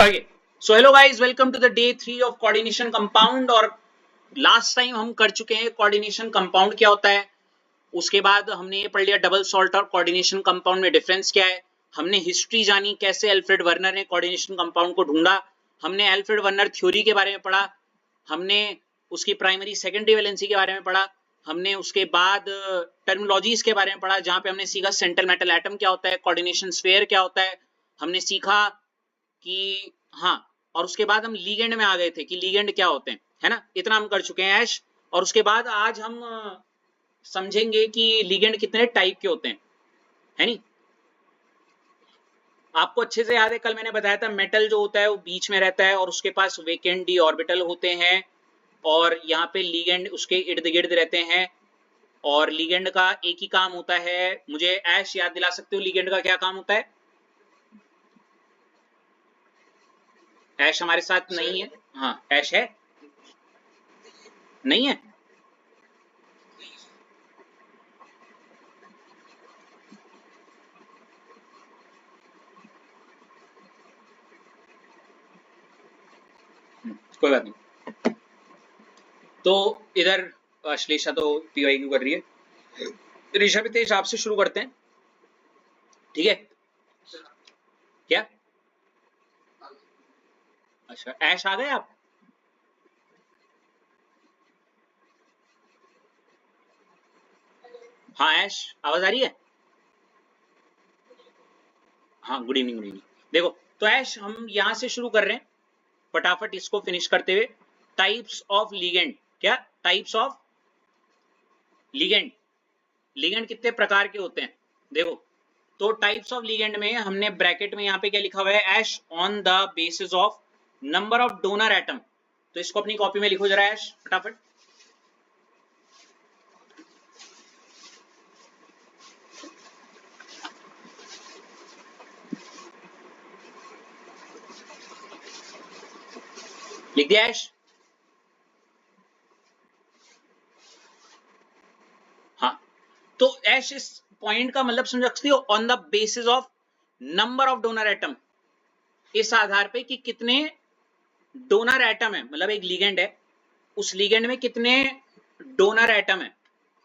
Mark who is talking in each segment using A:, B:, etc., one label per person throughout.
A: Okay. So hello guys, welcome to the day 3 of coordination compound। और last time हम कर चुके हैं कोऑर्डिनेशन कंपाउंड क्या होता है। उसके बाद हमने ये पढ़ लिया डबल सॉल्ट और कोऑर्डिनेशन कंपाउंड में डिफरेंस क्या है। हमने हिस्ट्री जानी, कैसे अल्फ्रेड वर्नर ने कोऑर्डिनेशन कंपाउंड को ढूंढा। हमने अल्फ्रेड वर्नर थ्योरी के बारे में पढ़ा। हमने उसकी प्राइमरी सेकेंडरी वैलेंसी के बारे में पढ़ा। हमने उसके बाद टर्मिनोलॉजीज के बारे में पढ़ा, जहां पे हमने सीखा सेंट्रल मेटल एटम क्या होता है, कोऑर्डिनेशन स्फीयर क्या होता है। हमने सीखा कि हाँ, और उसके बाद हम लीगेंड में आ गए थे कि लीगेंड क्या होते हैं, है ना। इतना हम कर चुके हैं ऐश। और उसके बाद आज हम समझेंगे कि लीगेंड कितने टाइप के होते हैं, है नी। आपको अच्छे से याद है, कल मैंने बताया था मेटल जो होता है वो बीच में रहता है और उसके पास वेकेंट डी ऑर्बिटल होते हैं, और यहाँ पे लीगेंड उसके इर्द गिर्द रहते हैं। और लीगेंड का एक ही काम होता है, मुझे ऐश याद दिला सकते हो लीगेंड का क्या काम होता है। ऐश हमारे साथ नहीं है। हाँ, ऐश है, नहीं है। कोई बात नहीं। तो इधर अश्लेषा तो पीवाई क्यू कर रही है। ऋषभ तेज आपसे शुरू करते हैं, ठीक है। क्या अच्छा, ऐश आ गए आप। हाँ ऐश, आवाज आ रही है। हाँ, गुड इवनिंग, गुड इवनिंग। देखो तो ऐश, हम यहाँ से शुरू कर रहे हैं फटाफट इसको फिनिश करते हुए। टाइप्स ऑफ लीगेंड, क्या टाइप्स ऑफ लीगेंड। लीगेंड कितने प्रकार के होते हैं देखो। तो टाइप्स ऑफ लीगेंड में हमने ब्रैकेट में यहाँ पे क्या लिखा हुआ है, ऐश on the basis of number of donor atom. तो इसको अपनी कॉपी में लिखो जरा ऐश फटाफट। लिख दिया ऐश। हाँ, तो ऐश इस पॉइंट का मतलब समझ सकते हो, on the basis of number of donor atom. इस आधार पे कि कितने डोनर एटम है, मतलब एक लीगेंड है, उस लीगेंड में कितने डोनर एटम है।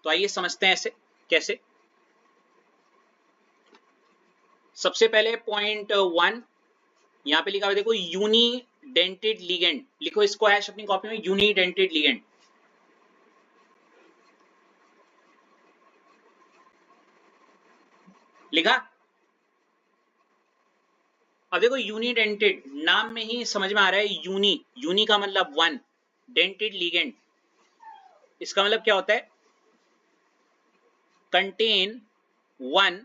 A: तो आइए समझते हैं ऐसे कैसे। सबसे पहले पॉइंट 1 यहाँ पे लिखा हुआ देखो, यूनिडेंटेड लीगेंड। लिखो इसको ऐश अपनी कॉपी में, यूनिडेंटेड लीगेंड। लिखा। अब देखो यूनिडेंटेड नाम में ही समझ में आ रहा है, यूनी का मतलब वन, डेंटेड लीगेंड इसका मतलब क्या होता है, contain one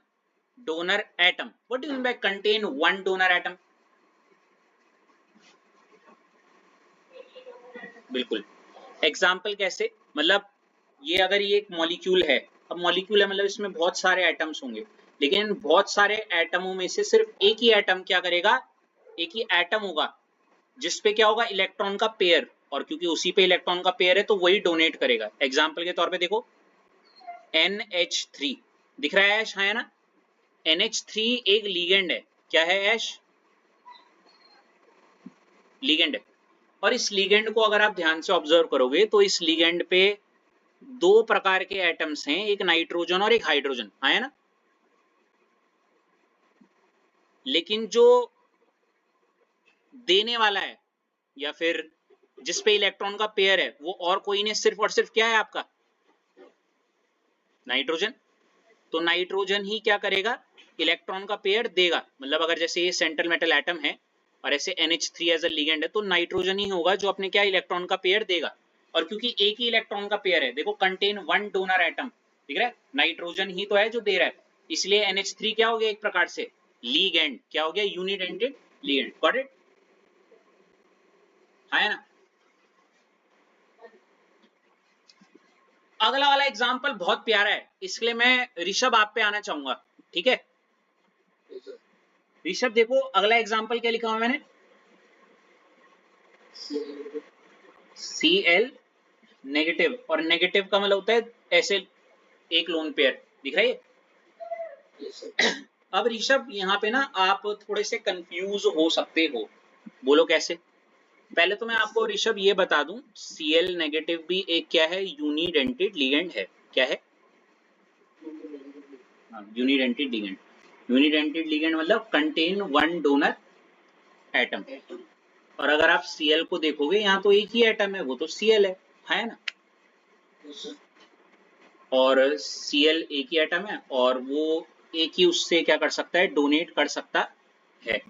A: donor atom. What do you mean by contain one donor atom. बिल्कुल। एग्जाम्पल कैसे, मतलब ये अगर ये एक मॉलिक्यूल है, अब मॉलिक्यूल है मतलब इसमें बहुत सारे एटम्स होंगे, लेकिन बहुत सारे एटमों में से सिर्फ एक ही एटम क्या करेगा, एक ही एटम होगा जिसपे क्या होगा, इलेक्ट्रॉन का पेयर, और क्योंकि उसी पे इलेक्ट्रॉन का पेयर है तो वही डोनेट करेगा। एग्जाम्पल के तौर पे देखो NH3 दिख रहा है ऐश, हाँ है ना। NH3 एक लीगेंड है, क्या है ऐश, लीगेंड है। और इस लीगेंड को अगर आप ध्यान से ऑब्जर्व करोगे तो इस लीगेंड पे दो प्रकार के एटम्स हैं, एक नाइट्रोजन और एक हाइड्रोजन, हाँ है ना। लेकिन जो देने वाला है या फिर जिसपे इलेक्ट्रॉन का पेयर है वो और कोई नहीं, सिर्फ और सिर्फ क्या है आपका, नाइट्रोजन। तो नाइट्रोजन ही क्या करेगा, इलेक्ट्रॉन का पेयर देगा। मतलब अगर जैसे ये सेंट्रल मेटल एटम है और ऐसे NH3 एज अ लिगेंड है, तो नाइट्रोजन ही होगा जो अपने क्या इलेक्ट्रॉन का पेयर देगा। और क्योंकि एक ही इलेक्ट्रॉन का पेयर है, देखो कंटेन वन डोनर एटम, ठीक है, नाइट्रोजन ही तो है जो दे रहा है, इसलिए NH3 क्या हो गया, एक प्रकार से लीगेंड, क्या हो गया, यूनिडेंटेड लीगेंड। गॉट इट, है ना। अगला वाला एग्जाम्पल बहुत प्यारा है, इसलिए मैं ऋषभ आप पे आना चाहूंगा, ठीक है। ऋषभ देखो अगला एग्जाम्पल क्या लिखा हुआ मैंने, Cl नेगेटिव, और नेगेटिव का मतलब होता है ऐसे एक लोन पेयर, दिख रहा है। अब ऋषभ यहाँ पे ना आप थोड़े से कंफ्यूज हो सकते हो, बोलो कैसे? पहले तो मैं आपको ऋषभ ये बता दूं, Cl नेगेटिव भी एक क्या है, यूनिडेंटेड लिगेंड है। क्या है? Unidentate ligand. यूनिडेंटेड लिगेंड मतलब कंटेन वन डोनर एटम। और अगर आप Cl को देखोगे यहाँ तो एक ही एटम है, वो तो Cl है ना? और Cl एक ही एटम है और वो एक ही उससे क्या कर सकता है, डोनेट कर सकता है।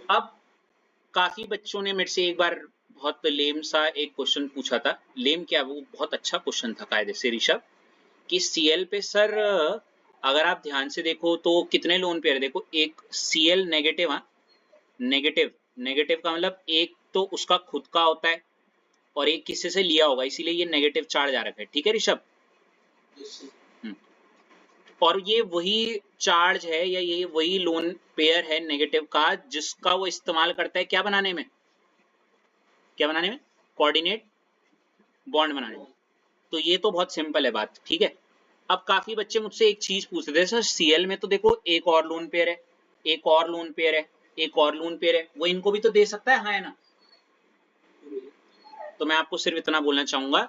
A: अब काफी बच्चों ने मेरे से एक बार बहुत लेम सा एक क्वेश्चन पूछा था, लेम क्या, वो बहुत अच्छा क्वेश्चन था कायदे से ऋषभ, कि Cl पे सर अगर आप ध्यान से देखो तो कितने लोन पेयर, देखो एक Cl नेगेटिव, हाँ नेगेटिव, नेगेटिव का मतलब एक तो उसका खुद का होता है और एक किसी से लिया होगा, इसीलिए ये नेगेटिव चार्ज आ रखा है। ठीक है ऋषभ? और ये वही चार्ज है या ये वही लोन पेयर है नेगेटिव का जिसका वो इस्तेमाल करता है क्या बनाने में, क्या बनाने में, कोऑर्डिनेट बॉन्ड बनाने में। तो ये तो बहुत सिंपल है बात। ठीक है, अब काफी बच्चे मुझसे एक चीज पूछते थे, सर Cl में तो देखो एक और लोन पेयर है, एक और लोन पेयर है, एक और लोन पेयर है, वो इनको भी तो दे सकता है, हाँ है ना? तो मैं आपको सिर्फ इतना बोलना चाहूंगा,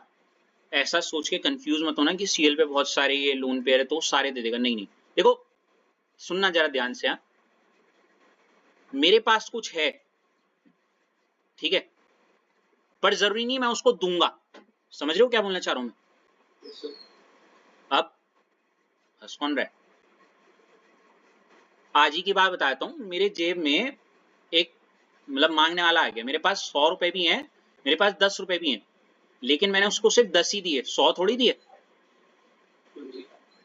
A: ऐसा सोच के कंफ्यूज मत होना कि Cl पे बहुत सारे ये लोन पेयर है तो सारे दे देगा, नहीं नहीं। देखो सुनना जरा ध्यान से, हाँ मेरे पास कुछ है, ठीक है, पर जरूरी नहीं मैं उसको दूंगा। समझ रहे हो क्या बोलना चाह रहा हूं मैं? अब हंस कौन रहा है? आज ही की बात बताता हूँ, मेरे जेब में एक मतलब मांगने वाला आ गया, मेरे पास 100 रुपए भी हैं, मेरे पास 10 रुपए भी हैं, लेकिन मैंने उसको सिर्फ 10 ही दिए, 100 थोड़ी दिए।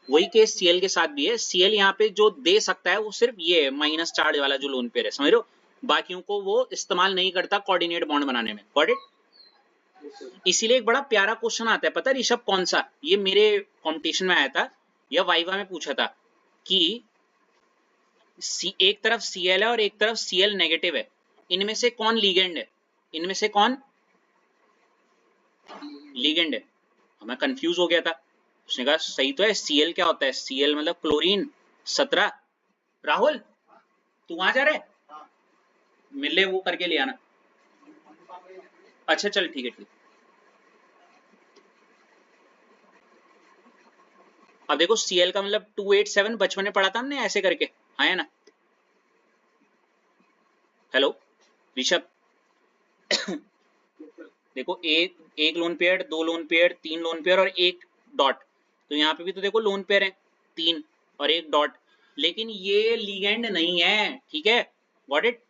A: वही केस Cl के साथ भी है। Cl यहाँ पे जो दे सकता है वो सिर्फ ये है माइनस चार्ज वाला जो लोन पेयर है, समझ रहे हो? बाकियों को वो इस्तेमाल नहीं करता कोऑर्डिनेट बॉन्ड बनाने में। Got it? इसीलिए एक बड़ा प्यारा क्वेश्चन आता है, पता है ऋषभ कौन सा? ये मेरे कॉम्पिटिशन में आया था या वाइवा में पूछा था कि एक तरफ Cl है और एक तरफ Cl नेगेटिव है, इनमें से कौन लीगेंड है, इनमें से कौन लीगेंड है? मैं कंफ्यूज हो गया था। उसने कहा सही तो है, Cl क्या होता है, Cl मतलब क्लोरीन 17। राहुल तू वहां जा रहा है, मिले वो करके ले आना। अच्छा चल ठीक है, ठीक। अब देखो Cl का मतलब 287 बचपन में पढ़ा था हमने ऐसे करके, हाँ है ना? हेलो ऋषभ देखो एक एक लोन पेयर, दो लोन पेयर, तीन लोन पेयर और एक डॉट, तो यहाँ पे भी तो देखो लोन पेयर है तीन और एक डॉट, लेकिन ये लीगेंड नहीं है। ठीक है, गॉट इट?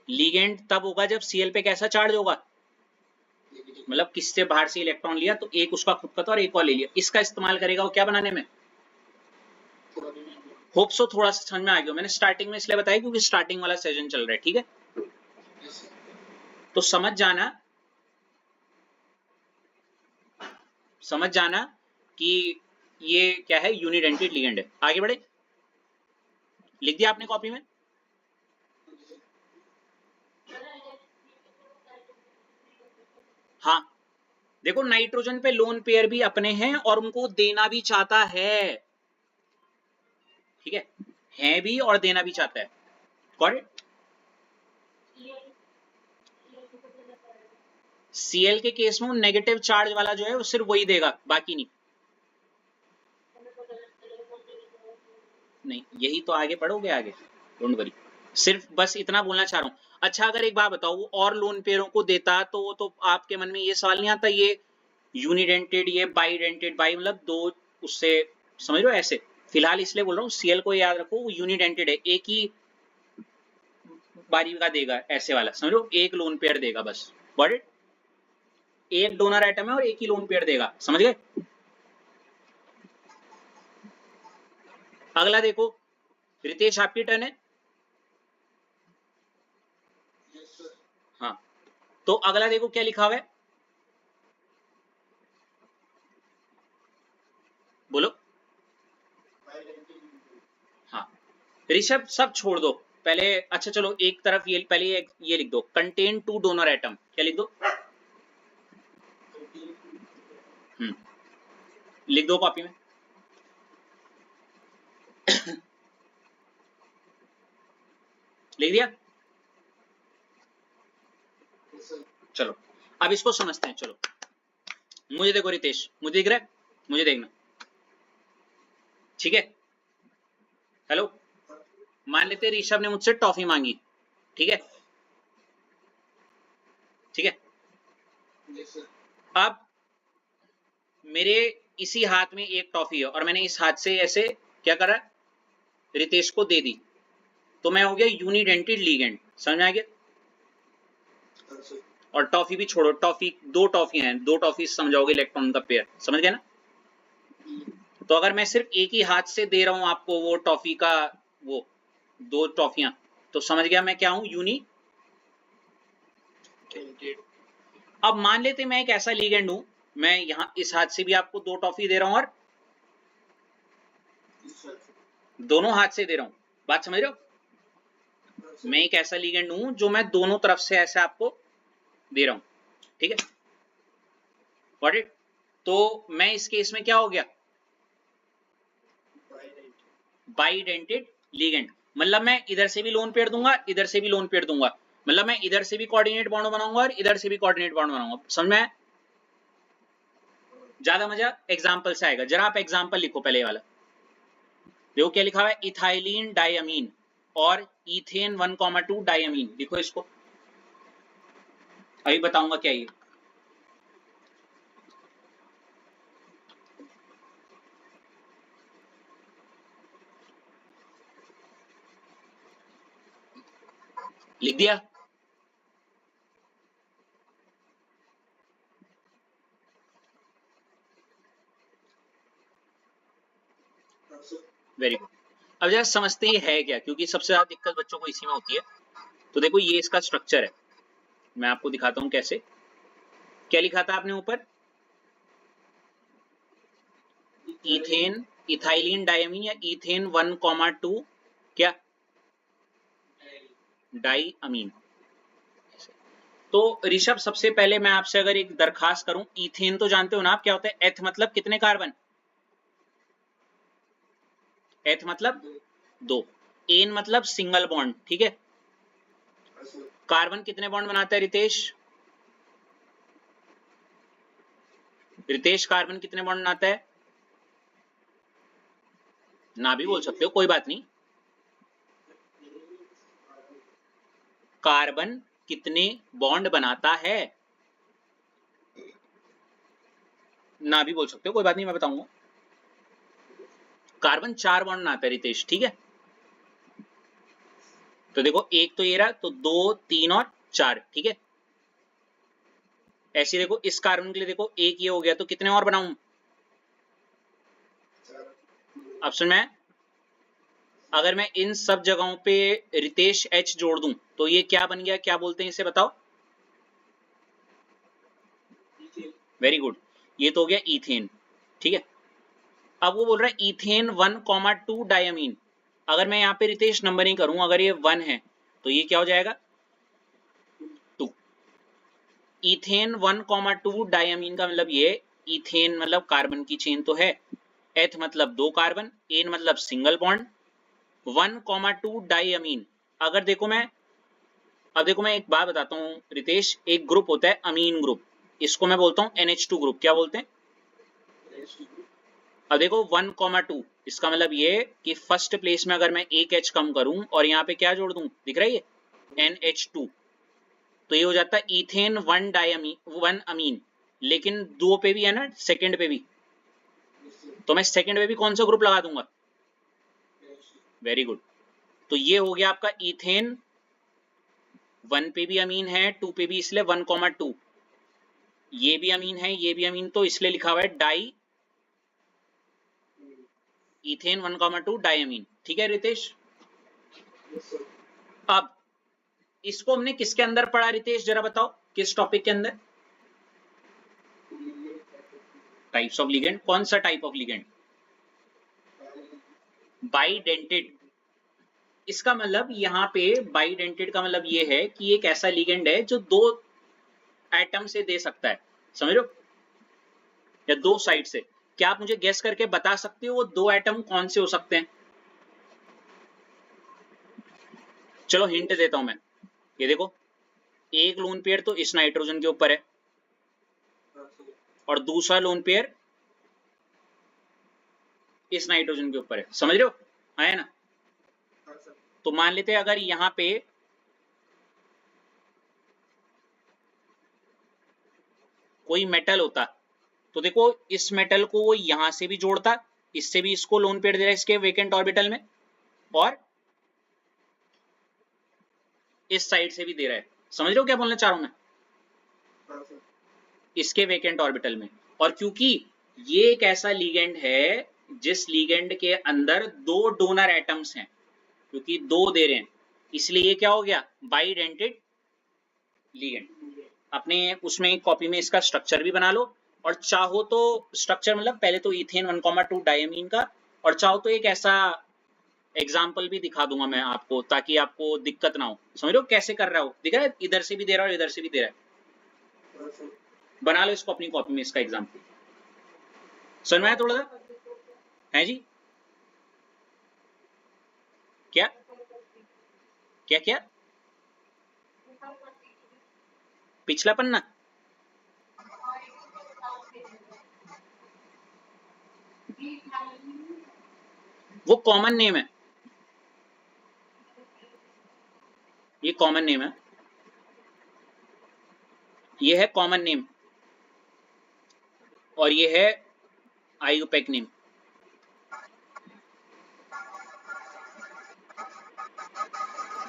A: लीगेंड तब होगा जब Cl पे कैसा चार्ज होगा, मतलब किससे बाहर से इलेक्ट्रॉन लिया तो एक उसका खुद का था और एक और ले लिया, इसका इस्तेमाल करेगा वो क्या बनाने में। होप सो थोड़ा सा समझ में आ गया। मैंने स्टार्टिंग में इसलिए बताया क्योंकि स्टार्टिंग वाला सेशन चल रहा है। ठीक है, तो समझ जाना, समझ जाना कि ये क्या है, यूनिडेंटेड लिगेंड है। आगे बढ़े, लिख दिया आपने कॉपी में? हाँ देखो नाइट्रोजन पे लोन पेयर भी अपने हैं और उनको देना भी चाहता है। ठीक है भी और देना भी चाहता है। Got it? Cl के केस में नेगेटिव चार्ज वाला जो है वो सिर्फ वही देगा, बाकी नहीं। नहीं यही तो आगे पढ़ोगे आगे, डोंट वरी। सिर्फ बस इतना बोलना चाह रहा हूँ। अच्छा अगर एक बात बताओ, वो और लोन पेयरों को देता तो वो तो आपके मन में ये सवाल नहीं आता, ये यूनिडेंटेड ये बाईडेंटेड, बाई मतलब दो उससे, समझ रहे हो ऐसे? फिलहाल इसलिए बोल रहा हूँ Cl को याद रखो, वो यूनिडेंटेड है, एक ही बारी का देगा ऐसे वाला, समझ लो एक लोन पेयर देगा बस। Got it? एक डोनर आइटम है और एक ही लोन पेयर देगा, समझ गए? अगला देखो, रितेश आपकी टर्न है। हाँ तो अगला देखो क्या लिखा हुआ है, बोलो। हाँ ऋषभ सब छोड़ दो पहले, अच्छा चलो एक तरफ ये पहले ये लिख दो, कंटेन टू डोनर एटम, क्या लिख दो? हम्म, लिख दो कॉपी में। लिख दिया? चलो अब इसको समझते हैं। चलो मुझे देखो रितेश, मुझे दिख रहा है, मुझे देखना, ठीक है। हेलो, मान लेते ऋषभ ने मुझसे टॉफी मांगी, ठीक है, ठीक है। अब मेरे इसी हाथ में एक टॉफी है और मैंने इस हाथ से ऐसे क्या करा, रितेश को दे दी, तो मैं हो गया यूनिडेंटेड लिगेंड, समझ में आ गया। और टॉफी भी छोड़ो, टॉफी दो टॉफी हैं, दो टॉफी समझाओगे इलेक्ट्रॉन का पेयर, समझ गए ना। तो अगर मैं सिर्फ एक ही हाथ से दे रहा हूं आपको वो टॉफी का, वो दो टॉफियां, तो समझ गया मैं क्या हूं, यूनी। अब मान लेते मैं एक ऐसा लिगेंड हूं, मैं यहां इस हाथ से भी आपको दो टॉफी दे रहा हूं और दोनों हाथ से दे रहा हूं, बात समझ रहे हो। मैं एक ऐसा लिगेंड हूं जो मैं दोनों तरफ से ऐसे आपको दे रहा हूं, ठीक है, गॉट इट। तो मैं इस केस में क्या हो गया, बाइडेंटेड लिगेंड, मतलब मैं इधर से भी लोन पेयर दूंगा, इधर से भी लोन पेयर दूंगा, मतलब मैं इधर से भी कोऑर्डिनेट बॉन्ड बनाऊंगा और इधर से भी कोऑर्डिनेट बॉन्ड बनाऊंगा, समझ में। ज्यादा मजा एग्जांपल से आएगा, जरा आप एग्जांपल लिखो पहले वाला, देखो क्या लिखा हुआ है, इथाइलिन डायमीन और इथेन 1,2 डायमीन, लिखो इसको, अभी बताऊंगा क्या ये। लिख दिया, वेरी गुड। अब जरा समझते ही है क्या, क्योंकि सबसे ज्यादा दिक्कत बच्चों को इसी में होती है। तो देखो ये इसका स्ट्रक्चर है, मैं आपको दिखाता हूं कैसे। क्या लिखा था आपने ऊपर, इथेन, इथाइलिन डायमीन या इथेन 1,2 क्या डाई अमीन। तो ऋषभ सबसे पहले मैं आपसे अगर एक दरखास्त करूं, इथेन तो जानते हो ना आप क्या होता है, एथ मतलब कितने कार्बन, एथ मतलब दो, एन मतलब सिंगल बॉन्ड, ठीक है। कार्बन कितने बॉन्ड बनाता है रितेश, रितेश कार्बन कितने बॉन्ड बनाता है, ना भी बोल सकते हो कोई बात नहीं, कार्बन कितने बॉन्ड बनाता है, ना भी बोल सकते हो कोई बात नहीं, मैं बताऊंगा। कार्बन 4 बॉन्ड बनाता है रितेश, ठीक है। तो देखो एक तो ये रहा, तो 2, 3 और 4, ठीक है। ऐसे देखो इस कार्बन के लिए देखो एक ये हो गया, तो कितने और बनाऊं, ऑप्शन में अगर मैं इन सब जगहों पे रितेश एच जोड़ दूं तो ये क्या बन गया, क्या बोलते हैं इसे बताओ, वेरी गुड, ये तो हो गया इथेन, ठीक है। अब वो बोल रहा है इथेन 1,2 डायमीन, अगर मैं यहाँ पे रितेश नंबरिंग करूं, अगर ये 1 है तो ये क्या हो जाएगा 2, इथेन 1,2 डायमीन का मतलब ये, इथेन मतलब कार्बन की चेन तो है, एथ मतलब दो कार्बन, एन मतलब सिंगल बॉन्ड, 1,2 डायमीन। अगर देखो मैं, अब देखो मैं एक बात बताता हूँ रितेश, एक ग्रुप होता है अमीन ग्रुप, इसको मैं बोलता हूँ NH2 ग्रुप, क्या बोलते हैं। अब देखो 1,2, इसका मतलब ये कि फर्स्ट प्लेस में अगर मैं एक H कम करूं और यहाँ पे क्या जोड़ दूं, दिख रहा है ये NH2, तो ये हो जाता है इथेन 1 डायमीन 1 अमीन, लेकिन दो पे भी है ना, सेकंड पे भी, तो मैं सेकंड पे भी कौन सा ग्रुप लगा दूंगा, वेरी गुड। तो ये हो गया आपका इथेन 1 पे भी अमीन है, 2 पे भी, इसलिए 1,2, ये भी अमीन है, ये भी अमीन, तो इसलिए लिखा हुआ है डाई इथेन 1,2 डायमीन, ठीक है रितेश। अब इसको हमने किसके अंदर पढ़ा रितेश, जरा बताओ किस टॉपिक के अंदर, टाइप्स ऑफ लिगेंड, कौन सा टाइप ऑफ लिगेंड, बाइडेंटेड। इसका मतलब यहाँ पे बाइडेंटेड का मतलब ये है कि एक ऐसा लिगेंड है जो दो एटम से दे सकता है, समझ लो, या दो साइड से। क्या आप मुझे गेस करके बता सकते हो वो दो एटम कौन से हो सकते हैं, चलो हिंट देता हूं मैं, ये देखो एक लोन पेयर तो इस नाइट्रोजन के ऊपर है और दूसरा लोन पेयर इस नाइट्रोजन के ऊपर है, समझ रहे हो, है ना। तो मान लेते हैं अगर यहाँ पे कोई मेटल होता तो देखो इस मेटल को वो यहां से भी जोड़ता, इससे भी इसको लोन पेयर दे रहा है इसके वेकेंट ऑर्बिटल में, और इस साइड से भी दे रहा है, समझ रहे हो क्या बोलना चाह रहा हूं मैं, इसके वेकेंट ऑर्बिटल में। और क्योंकि ये एक ऐसा लीगेंड है जिस लीगेंड के अंदर दो डोनर एटम्स हैं, क्योंकि दो दे रहे हैं इसलिए ये क्या हो गया, बाइडेंटेड लीगेंड। अपने उसमें कॉपी में इसका स्ट्रक्चर भी बना लो, और चाहो तो स्ट्रक्चर मतलब पहले तो इथेन 1,2 डायमीन का, और चाहो तो एक ऐसा एग्जाम्पल भी दिखा दूंगा मैं आपको ताकि आपको दिक्कत ना हो, समझ लो कैसे कर रहा हो, दिख रहा है इधर से भी दे रहा है और इधर से भी दे रहा है, बना लो इसको अपनी कॉपी में इसका एग्जाम्पल, समझ में आया थोड़ा सा, है जी, क्या क्या क्या पिछला पन्ना, वो कॉमन नेम है, ये कॉमन नेम है, ये है कॉमन नेम और ये है आईयूपैक नेम।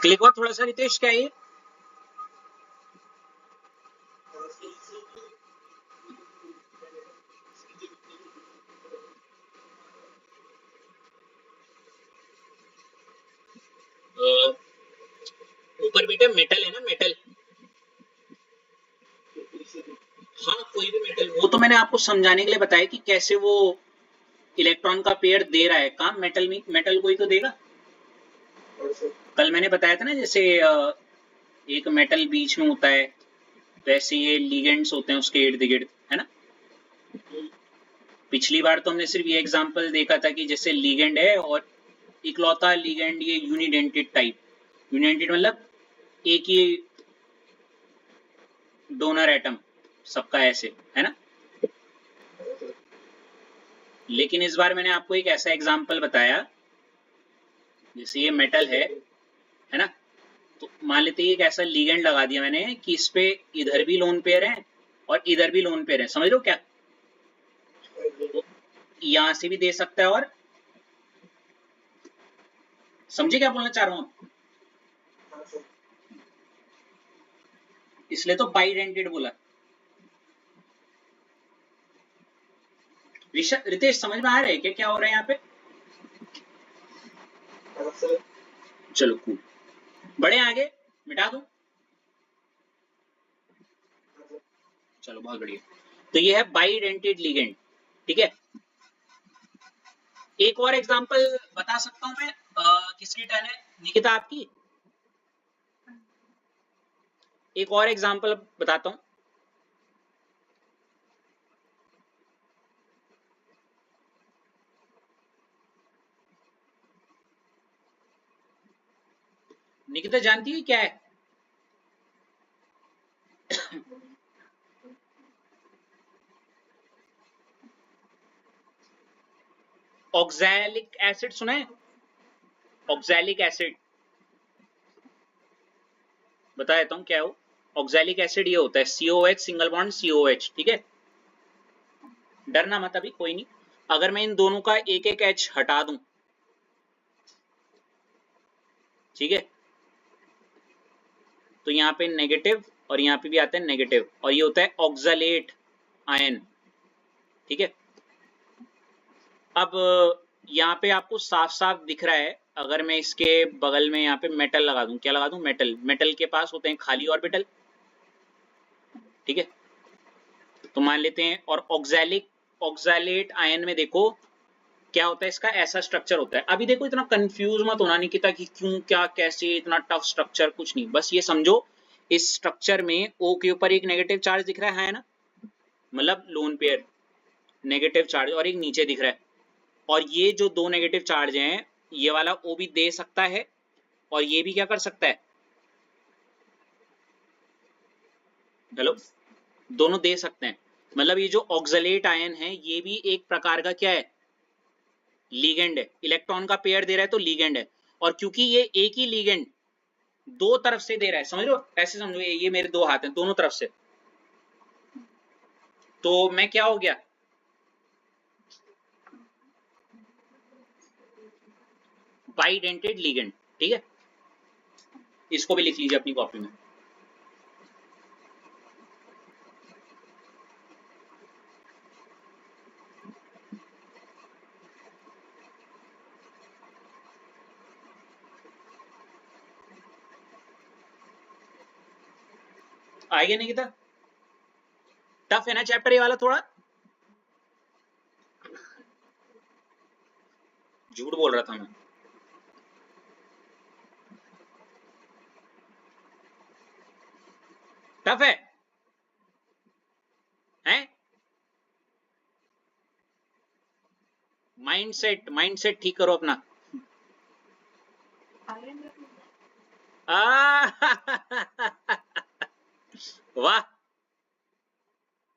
A: क्लिक हुआ थोड़ा सा रितेश, क्या है ये, ऊपर बेटा मेटल है ना, मेटल, हाँ कोई भी मेटल, वो तो मैंने आपको समझाने के लिए बताया कि कैसे वो इलेक्ट्रॉन का पेयर दे रहा है काम, मेटल में मेटल कोई तो देगा, कल मैंने बताया था ना जैसे एक मेटल बीच में होता है वैसे ये लीगेंड्स होते हैं उसके इर्द गिर्द, है ना। पिछली बार तो हमने सिर्फ ये एग्जांपल देखा था कि जैसे लीगेंड है और इकलौता लीगेंड ये यूनिडेंटेड टाइप, यूनिडेंटेड मतलब एक ही डोनर एटम सबका ऐसे, है ना। लेकिन इस बार मैंने आपको एक ऐसा एग्जांपल बताया जैसे ये मेटल है ना, तो मान लेते हैं एक ऐसा लीगेंड लगा दिया मैंने कि इस पे इधर भी लोन पेयर है और इधर भी लोन पेयर है, समझ रहे हो क्या, तो यहां से भी दे सकता है, और समझे क्या बोलना चाह रहा हूं, इसलिए तो बाइडेंटेड बोला। रितेश समझ में आ रहा है क्या क्या हो रहा है यहाँ पे, चलो कूल, बड़े आगे मिटा दो, चलो बहुत बढ़िया। तो ये है बाइडेंटेड लिगेंड, ठीक है। एक और एग्जांपल बता सकता हूं मैं, किसकी टर्न है, निकिता आपकी, एक और एग्जांपल बताता हूं, निकिता जानती है क्या है, ऑक्सैलिक एसिड सुना है, ऑक्सैलिक एसिड, बता देता हूं क्या हो, ऑक्सैलिक एसिड ये होता है COH सिंगल बॉन्ड COH, ठीक है, डरना मत अभी कोई नहीं, अगर मैं इन दोनों का एक एक H हटा दूं, ठीक है, तो यहाँ पे नेगेटिव और यहाँ पे भी आता है नेगेटिव, और ये होता है ऑक्सलेट आयन, ठीक है। अब यहाँ पे आपको साफ साफ दिख रहा है, अगर मैं इसके बगल में यहाँ पे मेटल लगा दूं, क्या लगा दूं, मेटल, मेटल के पास होते हैं खाली ऑर्बिटल, ठीक है, तो मान लेते हैं, और ऑक्सैलेट आयन में देखो क्या होता है, इसका ऐसा स्ट्रक्चर होता है। अभी देखो इतना कंफ्यूज मत होना निकिता कि क्यों क्या कैसे इतना टफ स्ट्रक्चर, कुछ नहीं, बस ये समझो इस स्ट्रक्चर में O के ऊपर एक नेगेटिव चार्ज दिख रहा है ना, मतलब लोन पेयर नेगेटिव चार्ज, और एक नीचे दिख रहा है, और ये जो दो नेगेटिव चार्ज हैं ये वाला O भी दे सकता है और ये भी क्या कर सकता है, हेलो, दोनों दे सकते हैं। मतलब ये जो ऑक्सलेट आयन है ये भी एक प्रकार का क्या है, लीगेंड है। इलेक्ट्रॉन का पेयर दे रहा है तो लीगेंड है। और क्योंकि ये एक ही लीगेंड दो तरफ से दे रहा है, समझ लो, ऐसे समझो ये मेरे दो हाथ हैं दोनों तरफ से, तो मैं क्या हो गया, बाइडेंटेड लीगेंड। ठीक है, इसको भी लिख लीजिए अपनी कॉपी में। आएगा नहीं कितना टफ है ना चैप्टर ये वाला, थोड़ा झूठ बोल रहा था मैं। टफ है हैं? माइंडसेट ठीक करो अपना। वाह,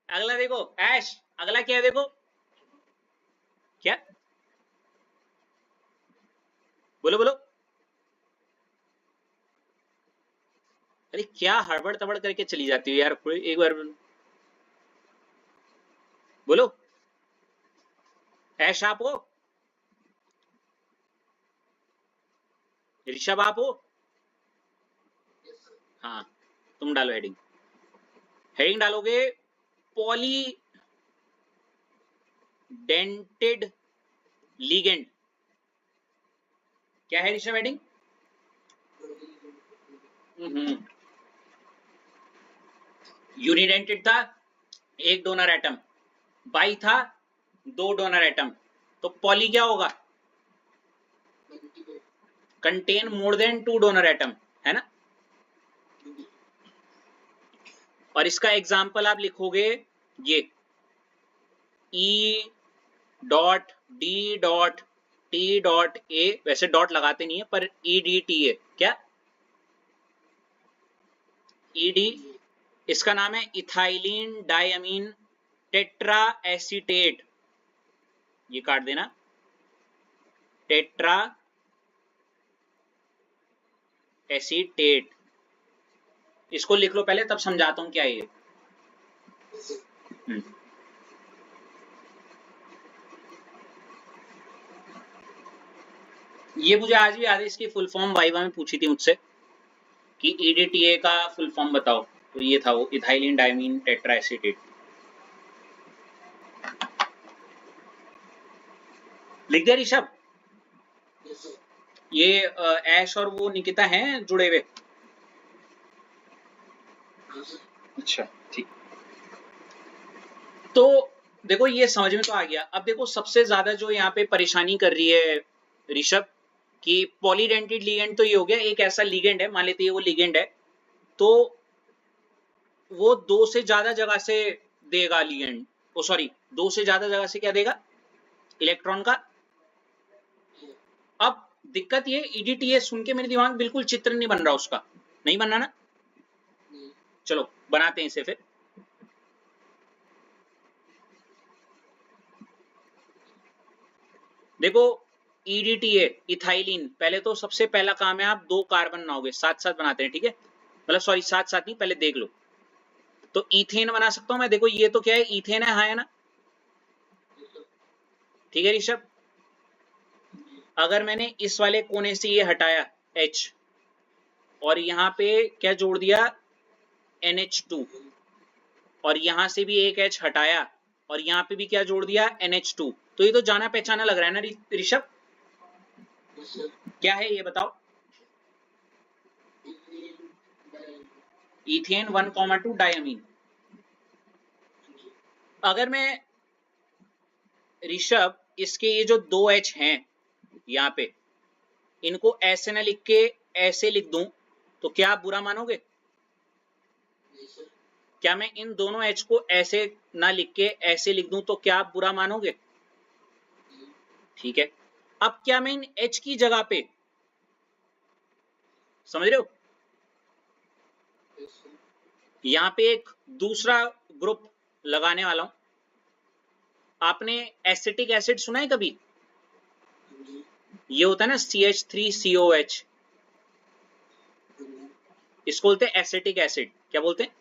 A: अगला देखो ऐश, अगला क्या है देखो, क्या, बोलो बोलो। अरे क्या हड़बड़ तबड़ करके चली जाती हो यार, कोई एक बार बोलो। ऐश आप हो, ऋषभ आप हो, हाँ तुम डालो हेडिंग। हेडिंग डालोगे पॉली डेंटेड लीगेंड। क्या है ऋषभ हेडिंग? यूनिडेंटेड था, एक डोनर एटम, बाई था, दो डोनर एटम, तो पॉली क्या होगा, contain more than to donor atom, है ना। और इसका एग्जाम्पल आप लिखोगे ये E dot D dot T dot A, वैसे डॉट लगाते नहीं है पर ई डी टी है क्या, ई डी, इसका नाम है इथाइलिन डायमीन टेट्रा एसीटेट, ये काट देना, टेट्रा एसीटेट, इसको लिख लो पहले तब समझाता हूं क्या है ये। ये मुझे आज भी याद है, इसकी फुल फॉर्म वाइवा में पूछी थी मुझसे कि ईडीटीए का फुल फॉर्म बताओ, तो ये था वो, इथाइलिन डायमीन टेट्रा एसीटेट। लिख दिया ऋषभ? ये ऐश और वो निकिता हैं जुड़े हुए? अच्छा ठीक। तो देखो ये समझ में तो आ गया। अब देखो सबसे ज्यादा जो यहाँ पे परेशानी कर रही है ऋषभ कि पॉलीडेंटेड लिगेंड तो ये हो गया, एक ऐसा लिगेंड है, मान लेते हैं वो लिगेंड है, तो वो दो से ज्यादा जगह से देगा लिगेंड, ओ सॉरी, दो से ज्यादा जगह से क्या देगा, इलेक्ट्रॉन का। अब दिक्कत ये ईडीटीए सुन के मेरे दिमाग में बिल्कुल चित्र नहीं बन रहा, उसका नहीं बनना ना, चलो बनाते हैं इसे फिर। देखो ईडीटीए इथाइलिन, पहले तो सबसे पहला काम है आप दो कार्बन बनाओगे, साथ साथ बनाते हैं, ठीक है, मतलब सॉरी साथ साथ नहीं, पहले देख लो। तो इथेन बना सकता हूं मैं, देखो ये तो क्या है, इथेन है, हाँ है ना, ठीक है ऋषभ। अगर मैंने इस वाले कोने से ये हटाया H और यहाँ पे क्या जोड़ दिया NH2, और यहां से भी एक H हटाया और यहाँ पे भी क्या जोड़ दिया NH2, तो ये तो जाना पहचाना लग रहा है ना ऋषभ, क्या है ये बताओ। Ethane 1,2 diamine. अगर मैं ऋषभ इसके ये जो दो H हैं यहाँ पे, इनको ऐसे ना लिख के ऐसे लिख दूं तो क्या आप बुरा मानोगे? क्या मैं इन दोनों H को ऐसे ना लिख के ऐसे लिख दूं तो क्या आप बुरा मानोगे? ठीक है, अब क्या मैं इन H की जगह पे, समझ रहे हो, यहां पे एक दूसरा ग्रुप लगाने वाला हूं। आपने एसिटिक एसिड सुना है कभी? ये होता है ना CH3COH, इसको बोलते हैं एसिटिक एसिड। क्या बोलते हैं?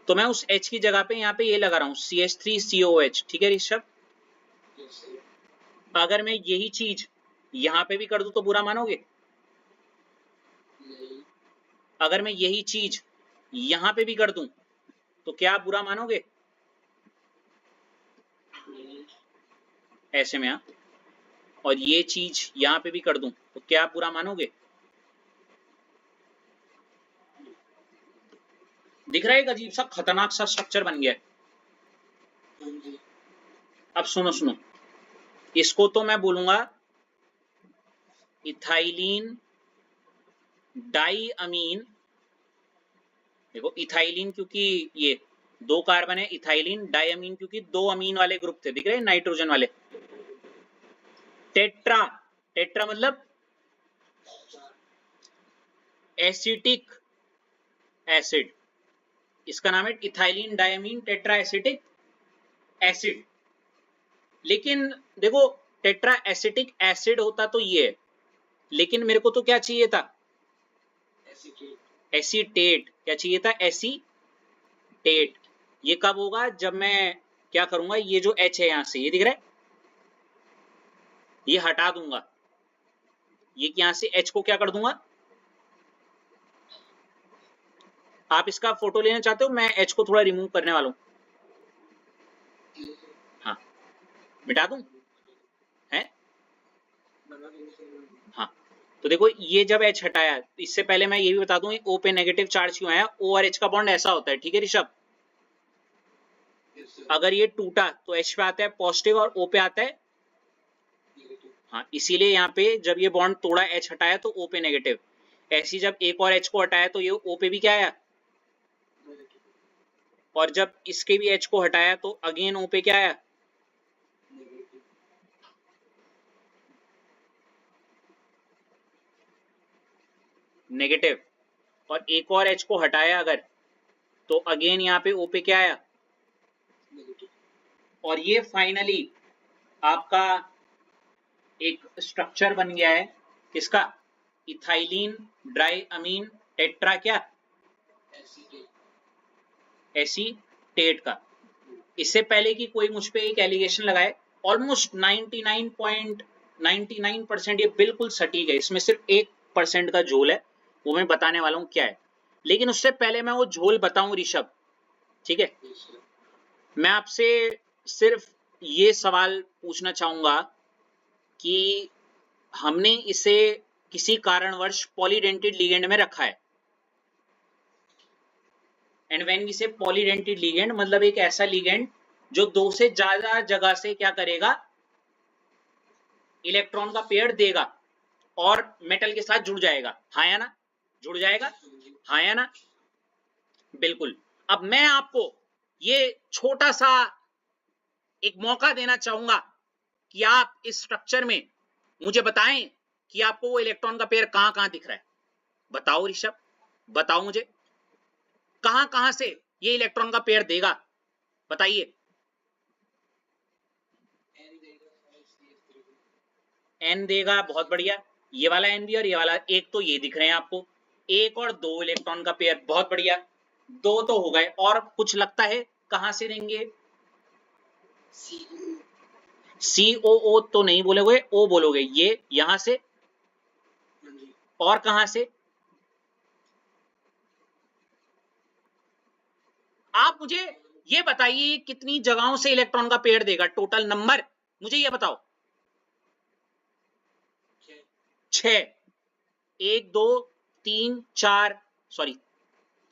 A: तो मैं उस H की जगह पे यहाँ पे ये लगा रहा हूं CH3COH। ठीक है ऋषभ? अगर मैं यही चीज यहां पे भी कर दूं तो बुरा मानोगे? अगर मैं यही चीज यहां पे भी कर दूं तो क्या आप बुरा मानोगे? ऐसे में हाँ। और ये चीज यहां पे भी कर दूं तो क्या आप बुरा मानोगे? दिख रहा है एक अजीब सा खतरनाक सा स्ट्रक्चर बन गया है। अब सुनो सुनो, इसको तो मैं बोलूंगा इथाइलिन डाई अमीन। देखो इथाइलिन क्योंकि ये 2 कार्बन है, इथाइलिन डाई अमीन क्योंकि 2 अमीन वाले ग्रुप थे, दिख रहे हैं नाइट्रोजन वाले। टेट्रा, टेट्रा मतलब एसिटिक एसिड, इसका नाम है ethylene diamine tetra acetic acid. लेकिन देखो टेट्रा एसिटिक एसिड होता तो ये है, लेकिन मेरे को तो क्या चाहिए था? एसीटेट। क्या चाहिए था? एसीटेट। ये कब होगा? जब मैं क्या करूंगा, ये जो H है यहां से, ये दिख रहा है, ये हटा दूंगा। ये यहां से H को क्या कर दूंगा? आप इसका फोटो लेना चाहते हो? मैं H को थोड़ा रिमूव करने वाला हूं। हाँ, मिटा दूं? है? हाँ, तो देखो ये जब H हटाया, इससे पहले मैं ये भी बता दूं O पे नेगेटिव चार्ज क्यों आया। O और H का बॉन्ड ऐसा होता है, ठीक है ऋषभ? अगर ये टूटा तो H पे आता है पॉजिटिव और O पे आता है, हाँ, इसीलिए यहाँ पे जब ये बॉन्ड तोड़ा H हटाया तो O पे नेगेटिव। ऐसी जब एक और H को हटाया तो ये O पे भी क्या आया, और जब इसके भी H को हटाया तो अगेन O पे क्या आया, नेगेटिव। और एक और H को हटाया अगर तो अगेन यहाँ पे O पे क्या आया, और ये फाइनली आपका एक स्ट्रक्चर बन गया है किसका? इथाइलिन ड्राई अमीन टेट्रा क्या एसीटेट का। इससे पहले कि कोई मुझ पे एक एलिगेशन लगाए, ऑलमोस्ट 99.99% ये बिल्कुल सटीक है, इसमें सिर्फ 1% का झोल है, वो मैं बताने वाला हूं क्या है। लेकिन उससे पहले मैं वो झोल बताऊं ऋषभ, ठीक है? मैं आपसे सिर्फ ये सवाल पूछना चाहूंगा कि हमने इसे किसी कारणवश पॉलीडेंटेड लिगेंड में रखा है, एंड व्हेन वी से पॉलीडेंटेड लिगेंड मतलब एक ऐसा लिगेंड जो 2 से ज्यादा जगह से क्या करेगा, इलेक्ट्रॉन का पेयर देगा और मेटल के साथ जुड़ जाएगा, हाँ या ना? जुड़ जाएगा, हाँ या ना? बिल्कुल। अब मैं आपको ये छोटा सा एक मौका देना चाहूंगा कि आप इस स्ट्रक्चर में मुझे बताएं कि आपको वो इलेक्ट्रॉन का पेयर कहां कहां दिख रहा है। बताओ ऋषभ, बताओ मुझे कहां कहां से ये इलेक्ट्रॉन का पेयर देगा, बताइए। N देगा, बहुत बढ़िया। ये वाला N भी और ये वाला, एक तो ये दिख रहे हैं आपको, 1 और 2 इलेक्ट्रॉन का पेयर, बहुत बढ़िया। 2 तो हो गए, और कुछ लगता है कहां से देंगे? COO तो नहीं बोलोगे, O बोलोगे, ये यहां से, और कहां से? आप मुझे ये बताइए कितनी जगहों से इलेक्ट्रॉन का पेयर देगा, टोटल नंबर मुझे ये बताओ। 6, 1 2 3 4, सॉरी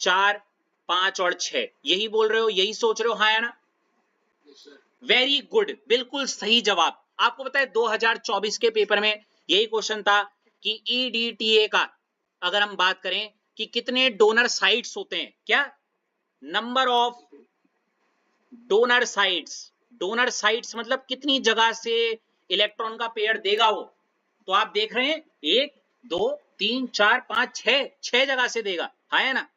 A: 4 5 और 6, यही बोल रहे हो, यही सोच रहे हो, हाँ या ना? वेरी गुड, बिल्कुल सही जवाब। आपको पता है 2024 के पेपर में यही क्वेश्चन था कि EDTA का अगर हम बात करें कि कितने डोनर साइट्स होते हैं, क्या number of donor sites, donor sites मतलब कितनी जगह से इलेक्ट्रॉन का पेयर देगा वो, तो आप देख रहे हैं 1 2 3 4 5 6 जगह से देगा, हाँ या ना?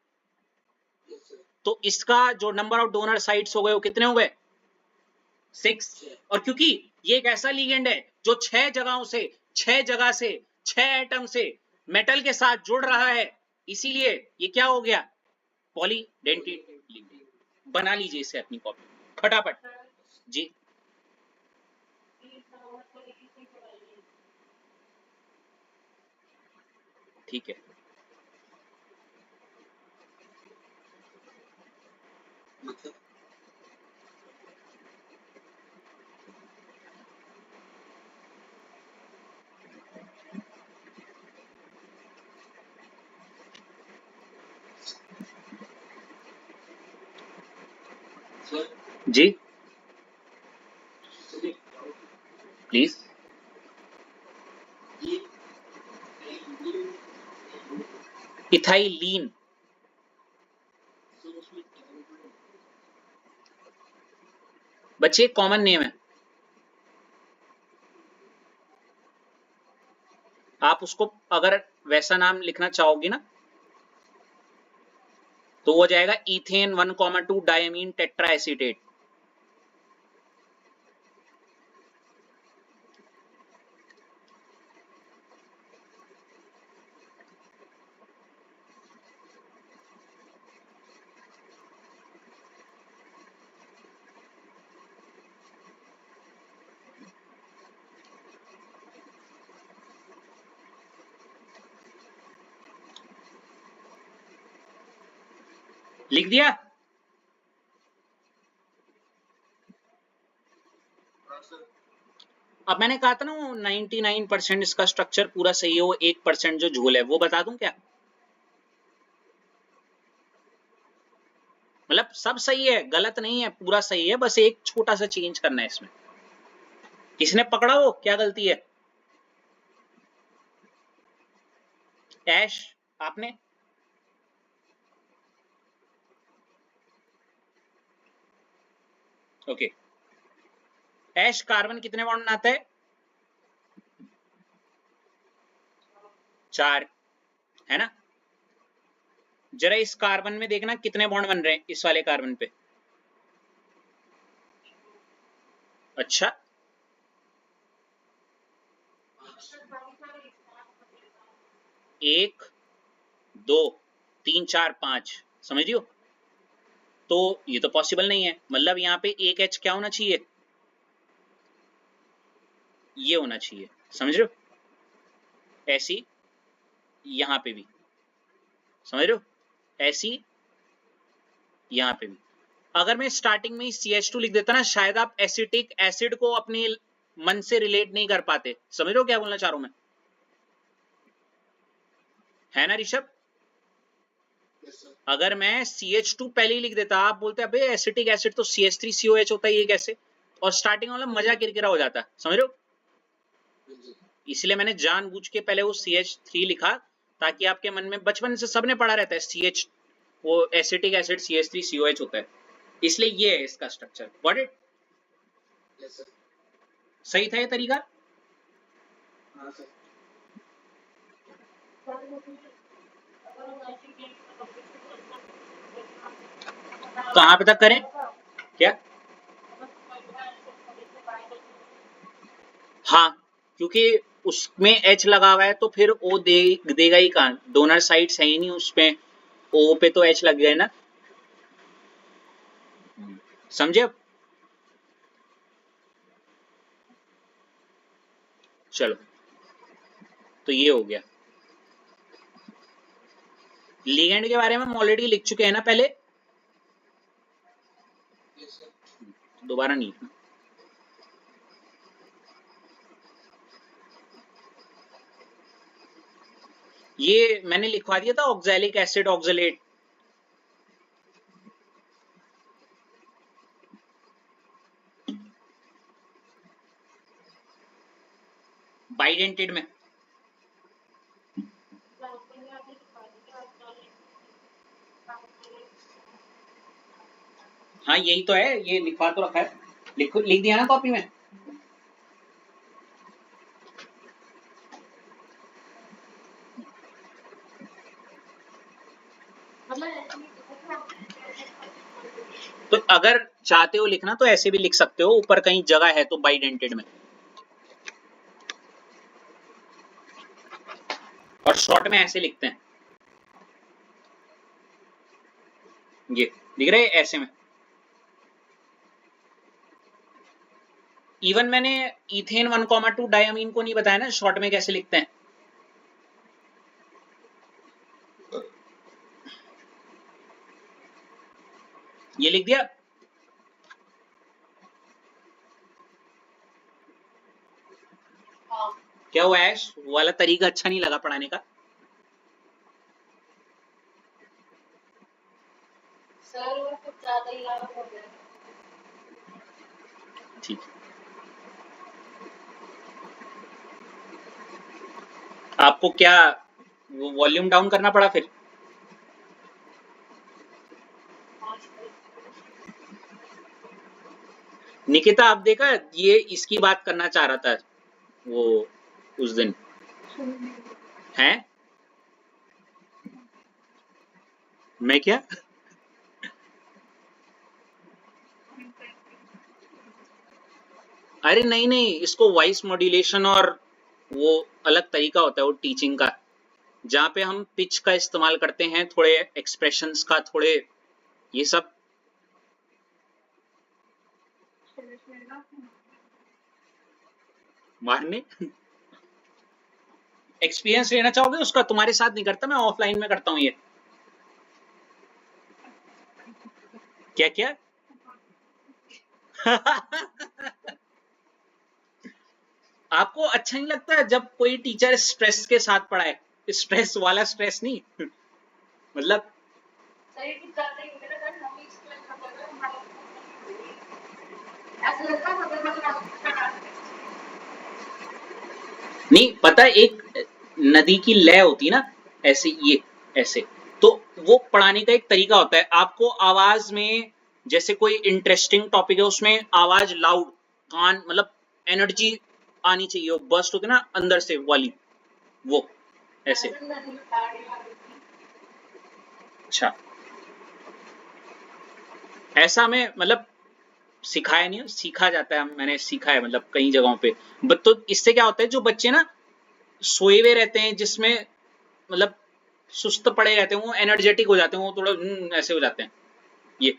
A: तो इसका जो नंबर ऑफ डोनर साइट्स हो गए वो कितने हो गए 6। और क्योंकि ये एक ऐसा लिगेंड है जो 6 जगहों से 6 एटम से मेटल के साथ जुड़ रहा है, इसीलिए ये क्या हो गया पॉलीडेंटेट लिगेंड। बना लीजिए इसे अपनी कॉपी फटाफट जी। ठीक है जी प्लीज। इथाइलीन बच्चे कॉमन नेम है, आप उसको अगर वैसा नाम लिखना चाहोगी ना तो हो जाएगा इथेन 1,2 डायमीन टेट्राएसीटेट। लिख दिया। अब मैंने कहा था ना वो 99% इसका स्ट्रक्चर पूरा सही है, वो 1% जो झोल है वो बता दूं क्या? मतलब सब सही है, गलत नहीं है, पूरा सही है, बस एक छोटा सा चेंज करना है इसमें। किसने पकड़ा वो क्या गलती है? ऐश आपने? ओके ऐश कार्बन कितने बॉन्ड बनाता है? 4 है ना। जरा इस कार्बन में देखना कितने बॉन्ड बन रहे हैं इस वाले कार्बन पे। अच्छा 1 2 3 4 5 समझ रही हो? तो ये तो पॉसिबल नहीं है, मतलब यहाँ पे एक एच क्या होना चाहिए, ये होना चाहिए, समझ रहे हो? ऐसी यहाँ पे भी, समझ रहे हो? ऐसी यहाँ पे भी। अगर मैं स्टार्टिंग में ही CH2 लिख देता ना, शायद आप एसिटिक एसिड को अपने मन से रिलेट नहीं कर पाते। समझ रहे हो क्या बोलना चाह रहा हूं मैं? है ना ऋषभ? अगर मैं CH2 पहले ही लिख देता, आप बोलते अबे एसिटिक एसिड तो CH3COH होता है, ये कैसे? और स्टार्टिंग वाला मजा किरकिरा हो जाता। समझ रहे हो? इसलिए मैंने जानबूझ के पहले वो CH3 लिखा, ताकि आपके मन में बचपन से सबने पढ़ा रहता है CH, वो एसिटिक एसिड CH3COH होता है, इसलिए ये है इसका स्ट्रक्चर। Got it? सही था ये तरीका? कहाँ पे तक करें क्या? हाँ क्योंकि उसमें H लगा हुआ है तो फिर O देगा ही कहाँ, डोनर साइड्स है ही नहीं उसमें, O पे तो H लग गया ना। समझे अब? चलो तो ये हो गया। लिगेंड के बारे में हम ऑलरेडी लिख चुके हैं ना पहले, दोबारा नहीं। ये मैंने लिखवा दिया था ऑक्सैलिक एसिड ऑक्सलेट। बाइडेंटेड में हाँ यही तो है, ये लिखवा तो रखा है, लिख दिया ना कॉपी में। तो अगर चाहते हो लिखना तो ऐसे भी लिख सकते हो, ऊपर कहीं जगह है तो बाइडेंटेड में, और शॉर्ट में ऐसे लिखते हैं, ये दिख रहे हैं ऐसे में। इवन मैंने इथेन 1,2 डायमीन को नहीं बताया ना शॉर्ट में कैसे लिखते हैं। ये लिख दिया। क्या हुआ ऐश, वो वाला तरीका अच्छा नहीं लगा पढ़ाने का?
B: सर वो कुछ ज्यादा ही लाभ हो गया।
A: ठीक, आपको क्या वो वॉल्यूम डाउन करना पड़ा फिर? निकिता आप देखा, ये इसकी बात करना चाह रहा था वो उस दिन है। मैं क्या, अरे नहीं नहीं, इसको वॉइस मॉड्यूलेशन और वो अलग तरीका होता है वो टीचिंग का, जहाँ पे हम पिच का इस्तेमाल करते हैं, थोड़े एक्सप्रेशंस का, थोड़े ये सब। मारने एक्सपीरियंस लेना चाहोगे उसका? तुम्हारे साथ नहीं करता मैं, ऑफलाइन में करता हूँ ये। क्या क्या आपको अच्छा नहीं लगता है जब कोई टीचर स्ट्रेस के साथ पढ़ाए? स्ट्रेस वाला स्ट्रेस नहीं मतलब
B: सही कुछ ज्यादा ही हो गया ना, हम एक्सप्लेन कर रहे हैं हमारा ऐसा लगता है मतलब
A: नहीं पता, एक नदी की लय होती ना ऐसे, ये ऐसे, तो वो पढ़ाने का एक तरीका होता है। आपको आवाज में, जैसे कोई इंटरेस्टिंग टॉपिक है उसमें आवाज लाउड, कान मतलब एनर्जी आनी चाहिए, वो बर्स्ट होती है ना अंदर से वाली, वो ऐसे। अच्छा, ऐसा में मतलब सिखाया नहीं, सीखा जाता है, मैंने सीखा है मतलब कई जगहों पे। तो इससे क्या होता है, जो बच्चे ना सोए हुए रहते हैं, जिसमें मतलब सुस्त पड़े रहते हैं, वो एनर्जेटिक हो जाते हैं, वो थोड़ा ऐसे हो जाते हैं ये।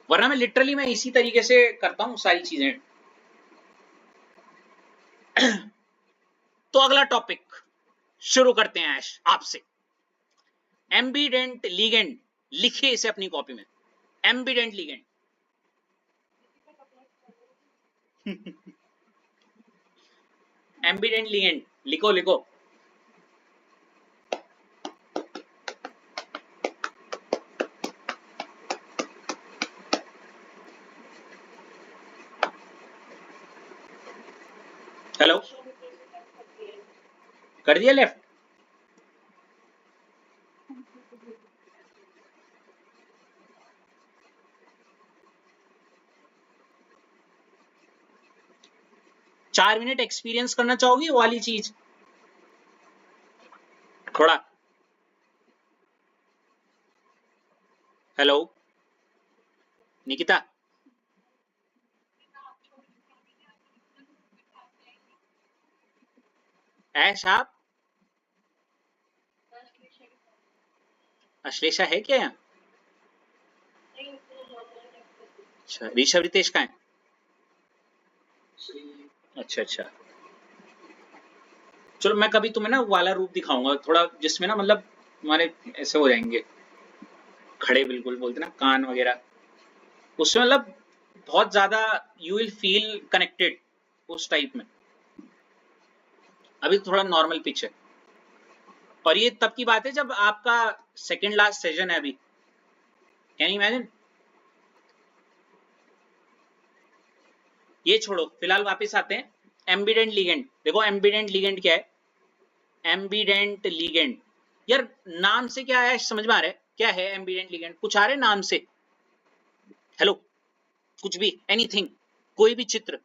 A: वरना मैं लिटरली मैं इसी तरीके से करता हूँ सारी चीजें। तो अगला टॉपिक शुरू करते हैं ऐश आपसे। एम्बिडेंट लिगेंड, लिखिए इसे अपनी कॉपी में, एम्बिडेंट लिगेंड। एम्बिडेंट लिगेंड लिखो लिखो। हेलो, कर दिया लेफ्ट? चार मिनट एक्सपीरियंस करना चाहोगी वो वाली चीज थोड़ा? हेलो निकिता, ऐश आप, अश्लेषा है क्या यहाँ? अच्छा, ऋषभ रितेश का है? अच्छा अच्छा, चलो मैं कभी तुम्हें ना वाला रूप दिखाऊंगा थोड़ा, जिसमें ना मतलब तुम्हारे ऐसे हो जाएंगे खड़े, बिल्कुल बोलते ना कान वगैरह, उसमें मतलब बहुत ज्यादा यू विल फील कनेक्टेड उस टाइप में। अभी थोड़ा नॉर्मल पिच है, और ये तब की बात है जब आपका सेकंड लास्ट सेशन है अभी। Can you imagine? ये छोड़ो, फिलहाल वापस आते हैं। एम्बिडेंट लिगेंड देखो, एम्बिडेंट लिगेंड क्या है? एम्बिडेंट लिगेंड, यार नाम से क्या है समझ में आ रहा है क्या है एम्बिडेंट लिगेंड? कुछ आ रहे नाम से? हेलो, कुछ भी, एनीथिंग, कोई भी चित्र।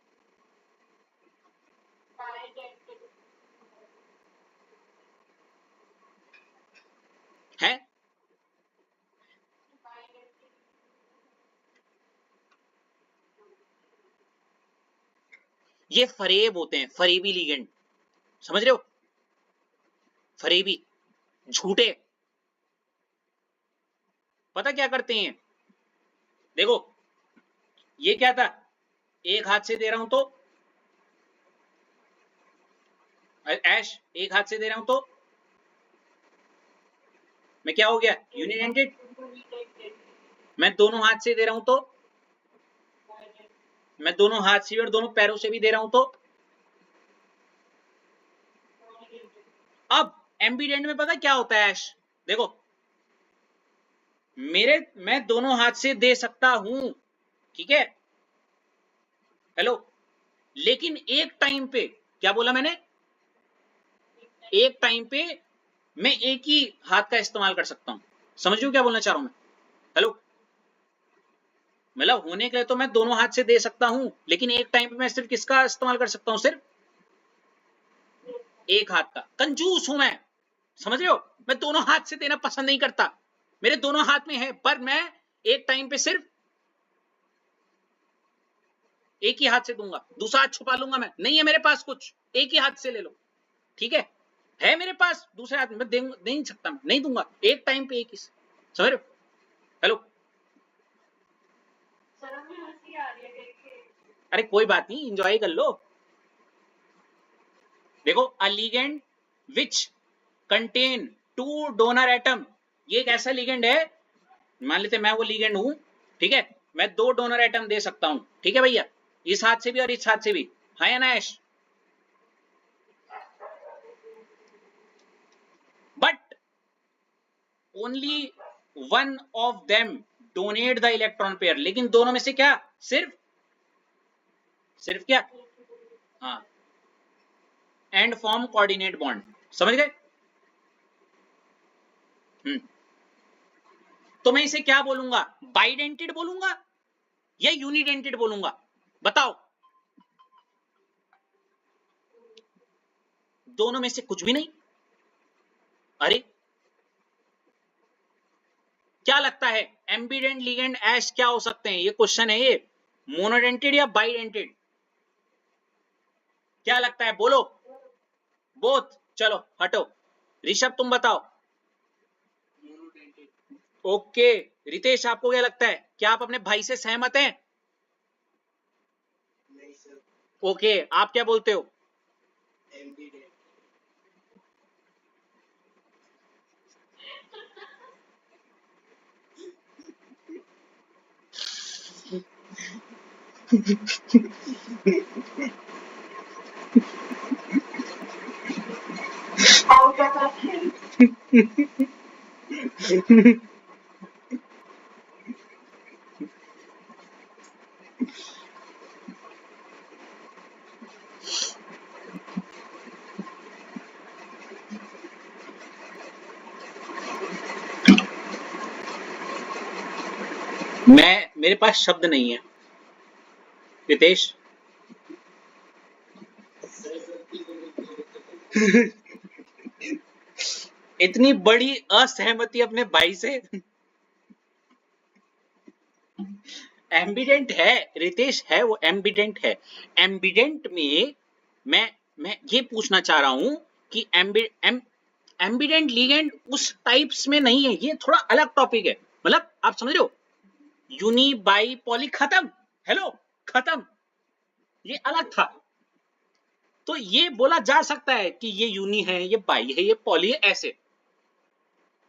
A: ये फरेब होते हैं, फरेबी लिगेंड, समझ रहे हो, फरेबी, झूठे। पता क्या करते हैं, देखो ये क्या था, एक हाथ से दे रहा हूं तो ऐश, एक हाथ से दे रहा हूं तो मैं क्या हो गया, यूनिडेंटेड। मैं दोनों हाथ से दे रहा हूं तो, मैं दोनों हाथ से और दोनों पैरों से भी दे रहा हूं तो। अब एम्बिडेंट में पता क्या होता है ऐश, देखो मैं दोनों हाथ से दे सकता हूं, ठीक है, हेलो, लेकिन एक टाइम पे, क्या बोला मैंने, एक टाइम पे मैं एक ही हाथ का इस्तेमाल कर सकता हूं। समझ रहे हो क्या बोलना चाह रहा हूं मैं, हेलो, मतलब होने के लिए तो मैं दोनों हाथ से दे सकता हूं, लेकिन एक टाइम पे मैं सिर्फ किसका इस्तेमाल कर सकता हूं, सिर्फ एक हाथ का। कंजूस हूं मैं, समझ रहे हो, मैं दोनों हाथ से देना पसंद नहीं करता, मेरे दोनों हाथ में है, पर मैं एक टाइम पे सिर्फ एक ही हाथ से दूंगा, दूसरा हाथ छुपा लूंगा, मैं नहीं है मेरे पास कुछ, एक ही हाथ से ले लो, ठीक है मेरे पास दूसरे हाथ में, मैं दे नहीं सकता, मैं नहीं दूंगा, एक टाइम पे एक ही, समझ रहे हो, हेलो।
B: सर हमें हंसी आ रही है देख के।
A: अरे कोई बात नहीं, इंजॉय कर लो। देखो a ligand which contain two donor atom, ये एक ऐसा लिगेंड है, मान लेते मैं वो लिगेंड हूं, ठीक है, मैं दो डोनर एटम दे सकता हूं, ठीक है भैया, इस हाथ से भी और इस हाथ से भी, हाँ या ना ऐश, but only one of them donate the electron pair, लेकिन दोनों में से क्या, सिर्फ सिर्फ क्या, हाँ, एंड फॉर्म कोऑर्डिनेट बॉन्ड, समझ गए। तो मैं इसे क्या बोलूंगा, बाइडेंटेड बोलूंगा या यूनिडेंटेड बोलूंगा, बताओ, दोनों में से कुछ भी नहीं। अरे क्या लगता है एम्बिडेंट लिगेंड ऐश क्या हो सकते हैं, ये क्वेश्चन है ये, मोनोडेंटेड या बाइडेंटेड, क्या लगता है बोलो, बोथ, चलो हटो, ऋषभ तुम बताओ। ओके रितेश आपको क्या लगता है, क्या आप अपने भाई से सहमत हैं, ओके आप क्या बोलते हो,
B: आउट ऑफ ऑप्शन।
A: मेरे पास शब्द नहीं है रितेश। इतनी बड़ी असहमति अपने भाई से, एम्बिडेंट है रितेश, है वो एम्बिडेंट है, एम्बिडेंट में मैं ये पूछना चाह रहा हूं कि एम्बिडेंट लिगेंड उस टाइप्स में नहीं है, ये थोड़ा अलग टॉपिक है, मतलब आप समझ रहे हो, यूनी बाई पॉली खत्म, हेलो खत्म, ये अलग था। तो ये बोला जा सकता है कि ये यूनी है, ये बाई है, ये पॉली है, ऐसे,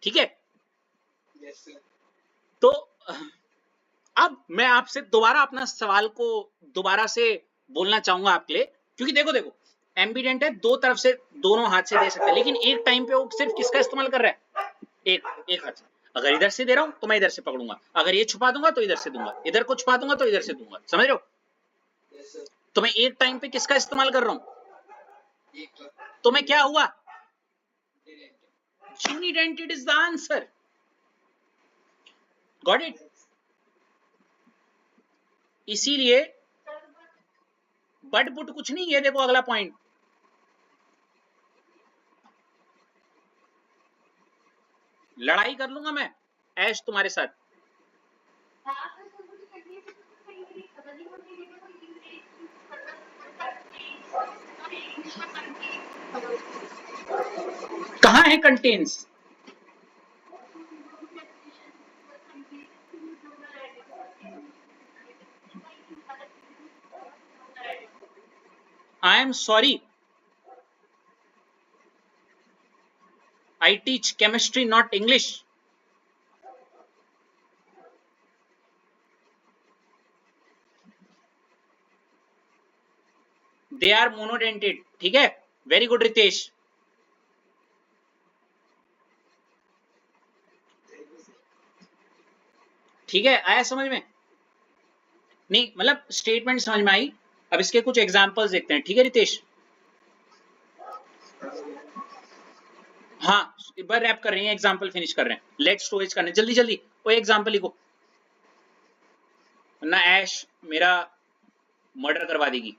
A: ठीक है। तो अब मैं आपसे दोबारा अपना सवाल को दोबारा से बोलना चाहूंगा आपके लिए, क्योंकि देखो देखो एम्बिडेंट है, दो तरफ से दोनों हाथ से दे सकते हैं, लेकिन एक टाइम पे वो सिर्फ किसका इस्तेमाल कर रहा है, एक हाथ से। अगर इधर से दे रहा हूं तो मैं इधर से पकड़ूंगा, अगर ये छुपा दूंगा तो इधर से दूंगा, इधर को छुपा दूंगा तो इधर से दूंगा, समझ रहे हो। तो मैं एक टाइम पे किसका इस्तेमाल कर रहा हूं, तो मैं क्या हुआ, unidentate is the answer, got it. इसीलिए बट बुट कुछ नहीं है, देखो अगला पॉइंट, लड़ाई कर लूंगा मैं ऐश तुम्हारे साथ,
B: हाँ सर, सब कुछ करनी है, सब कुछ सही है, पता नहीं मुझे ये कोई
A: कहाँ है contains? I am sorry. I teach chemistry, not English. They are monodentate. ठीक है, वेरी गुड रितेश. ठीक है, आया समझ में? नहीं मतलब स्टेटमेंट समझ में आई. अब इसके कुछ एग्जांपल्स देखते हैं. ठीक है रितेश? हाँ, एक बार रैप कर रहे हैं, एग्जांपल फिनिश कर रहे हैं. लेट स्टोरेज करने जल्दी जल्दी. वो एग्जांपल लिखो ना, ऐश मेरा मर्डर करवा देगी.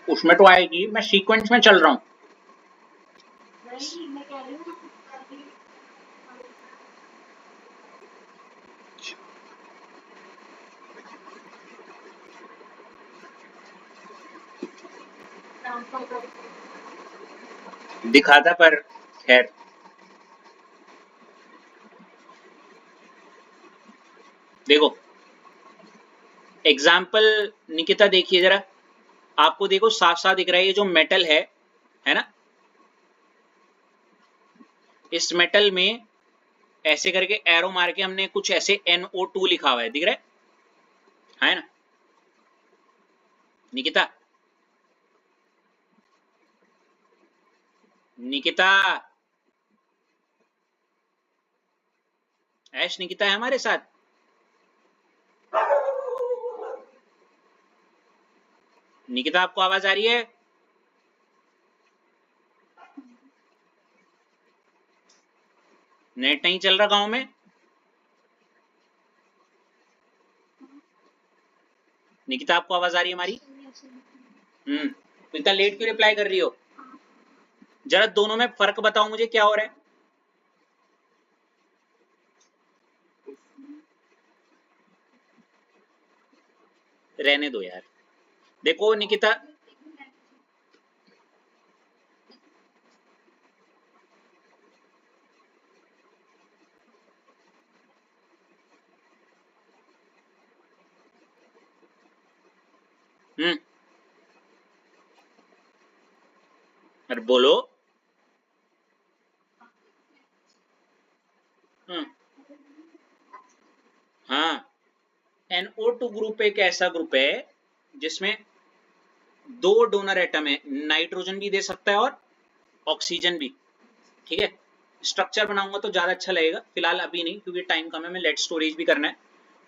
A: उसमें तो आएगी, मैं सीक्वेंस में चल रहा हूं. दिखाता पर खैर. देखो एग्जाम्पल निकिता देखिए जरा, आपको देखो साफ साफ दिख रहा है ये जो मेटल है ना, इस मेटल में ऐसे करके एरो मार के हमने कुछ ऐसे NO2 लिखा हुआ है, दिख रहा है ना निकिता? निकिता, ऐश निकिता है हमारे साथ? निकिता आपको आवाज आ रही है? नेट नहीं चल रहा गांव में? निकिता आपको आवाज आ रही है हमारी? तो इतना लेट क्यों रिप्लाई कर रही हो? जरा दोनों में फर्क बताओ मुझे, क्या हो रहा है? रहने दो यार. देखो निकिता, अरे बोलो. हाँ, NO2 ग्रुप एक ऐसा ग्रुप है जिसमें दो डोनर एटम है, नाइट्रोजन भी दे सकता है और ऑक्सीजन भी. ठीक है, स्ट्रक्चर बनाऊंगा तो ज्यादा अच्छा लगेगा, फिलहाल अभी नहीं क्योंकि टाइम कम है, मैं लेट स्टोरेज भी करना है.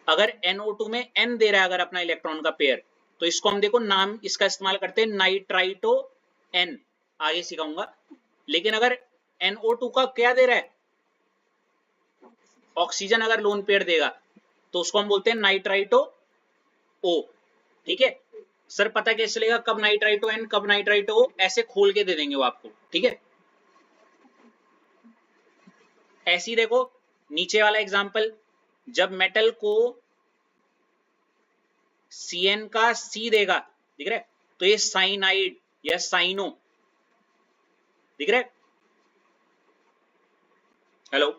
A: अगर NO2 में N दे रहा है अगर अपना इलेक्ट्रॉन का पेयर, तो इसको हम देखो नाम इसका इस्तेमाल करते हैं नाइट्राइटो N, आगे सिखाऊंगा. लेकिन अगर NO2 का क्या दे रहा है, ऑक्सीजन अगर लोन पेयर देगा तो उसको हम बोलते हैं नाइट्राइटो O. ठीक है सर, पता कैसे चलेगा कब नाइट्राइटो N कब नाइट्राइटो O? ऐसे खोल के दे देंगे वो आपको. ठीक है, ऐसी देखो नीचे वाला एग्जांपल, जब मेटल को Cn का C देगा, दिख रहा है, तो ये साइनाइड या साइनो, दिख रहा है? हेलो,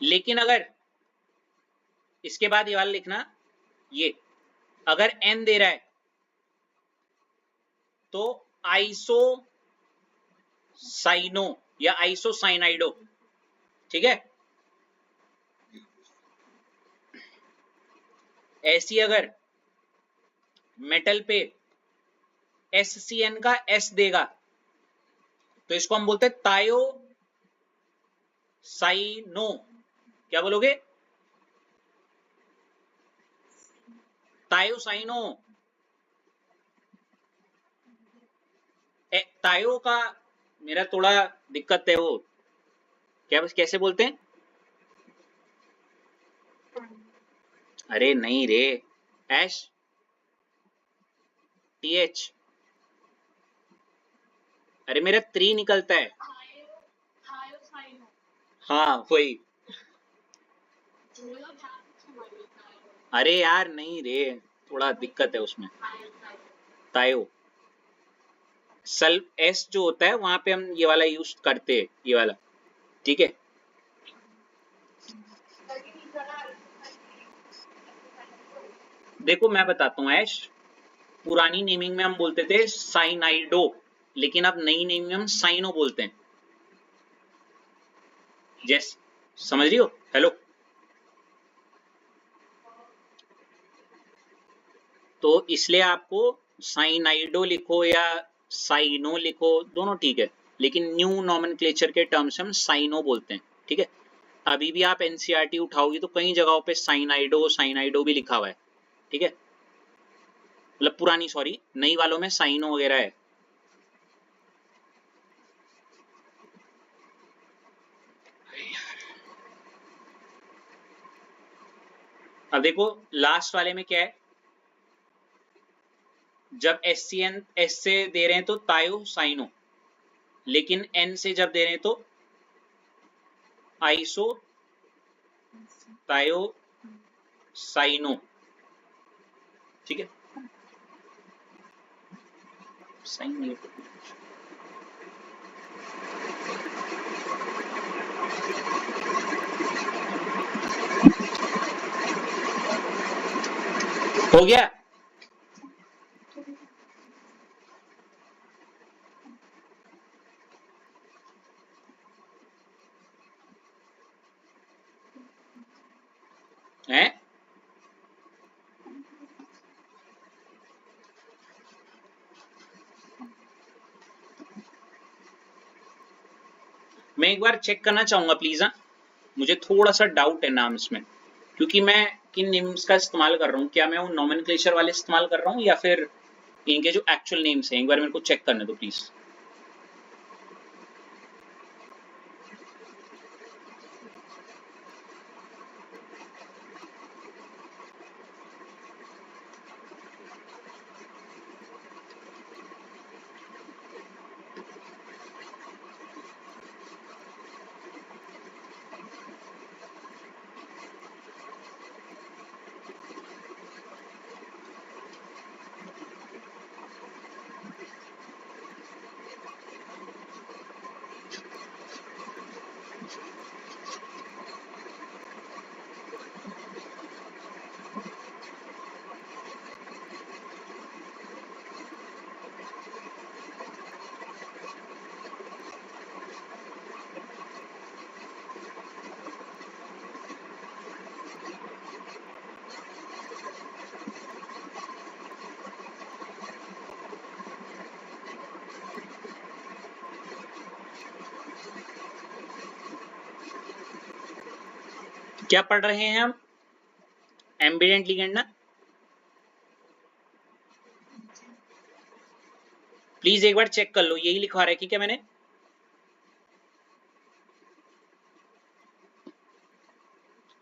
A: लेकिन अगर इसके बाद ये वाला लिखना, ये अगर N दे रहा है तो आइसो साइनो या आइसो साइनाइडो. ठीक है, ऐसी अगर मेटल पे SCN का S देगा तो इसको हम बोलते हैं तायो साइनो. क्या बोलोगे? तायो साइनो. तायो का मेरा थोड़ा दिक्कत है, वो क्या कैसे बोलते हैं? अरे नहीं रे ऐश, TH, अरे मेरा 3 निकलता है। हाँ वही। अरे यार नहीं रे, थोड़ा दिक्कत है उसमें। तायो सल्फ एस जो होता है वहां पे हम ये वाला यूज करते हैं, ये वाला, ठीक है। देखो मैं बताता हूँ ऐश, पुरानी नेमिंग में हम बोलते थे साइनाइडो, लेकिन अब नई नेमिंग में हम साइनो बोलते हैं। जैस समझ रही हो? हेलो, तो इसलिए आपको साइनाइडो लिखो या साइनो लिखो, दोनों ठीक है, लेकिन न्यू नॉमेनक्लेचर के टर्म्स हम साइनो बोलते हैं, ठीक है। अभी भी आप एनसीईआरटी उठाओगी तो कई जगहों पे साइनाइडो साइनाइडो भी लिखा हुआ है, ठीक है। मतलब पुरानी, सॉरी, नई वालों में साइनो वगैरह है। अब देखो लास्ट वाले में क्या है, जब एस सी एन एस से दे रहे हैं तो तायो साइनो, लेकिन एन से जब दे रहे हैं तो आइसो तायो साइनो, ठीक है। साइन हो गया। है मैं एक बार चेक करना चाहूंगा प्लीज, हाँ, मुझे थोड़ा सा डाउट है नाम्स में, क्योंकि मैं किन नेम्स का इस्तेमाल कर रहा हूँ, क्या मैं वो नॉमेनक्लेचर वाले इस्तेमाल कर रहा हूँ या फिर इनके जो एक्चुअल नेम्स हैं, एक बार मेरे को चेक करने दो प्लीज। क्या पढ़ रहे हैं हम? एम्बिडेंट लिगेंड ना? प्लीज एक बार चेक कर लो, यही लिखवा रहा है कि क्या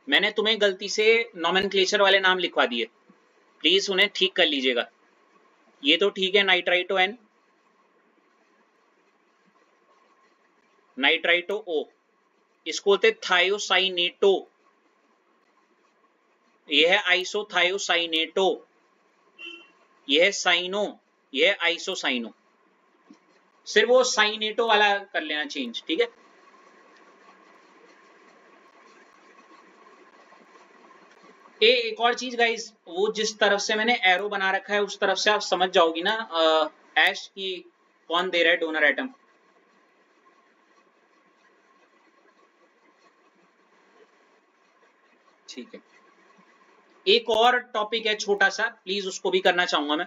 A: मैंने तुम्हें गलती से नॉमेनक्लेचर वाले नाम लिखवा दिए, प्लीज उन्हें ठीक कर लीजिएगा। ये तो ठीक है, नाइट्राइटो एन, नाइट्राइटो ओ, इसको बोलते थायोसाइनेटो, ये है आइसोथायोसाइनेटो, ये है साइनो, ये है आइसोसाइनो। सिर्फ वो साइनेटो वाला कर लेना चेंज, ठीक है। एक और चीज गाइस, वो जिस तरफ से मैंने एरो बना रखा है उस तरफ से आप समझ जाओगी ना ऐश की कौन दे रहा है डोनर आइटम। ठीक है, एक और टॉपिक है छोटा सा, प्लीज उसको भी करना चाहूंगा मैं।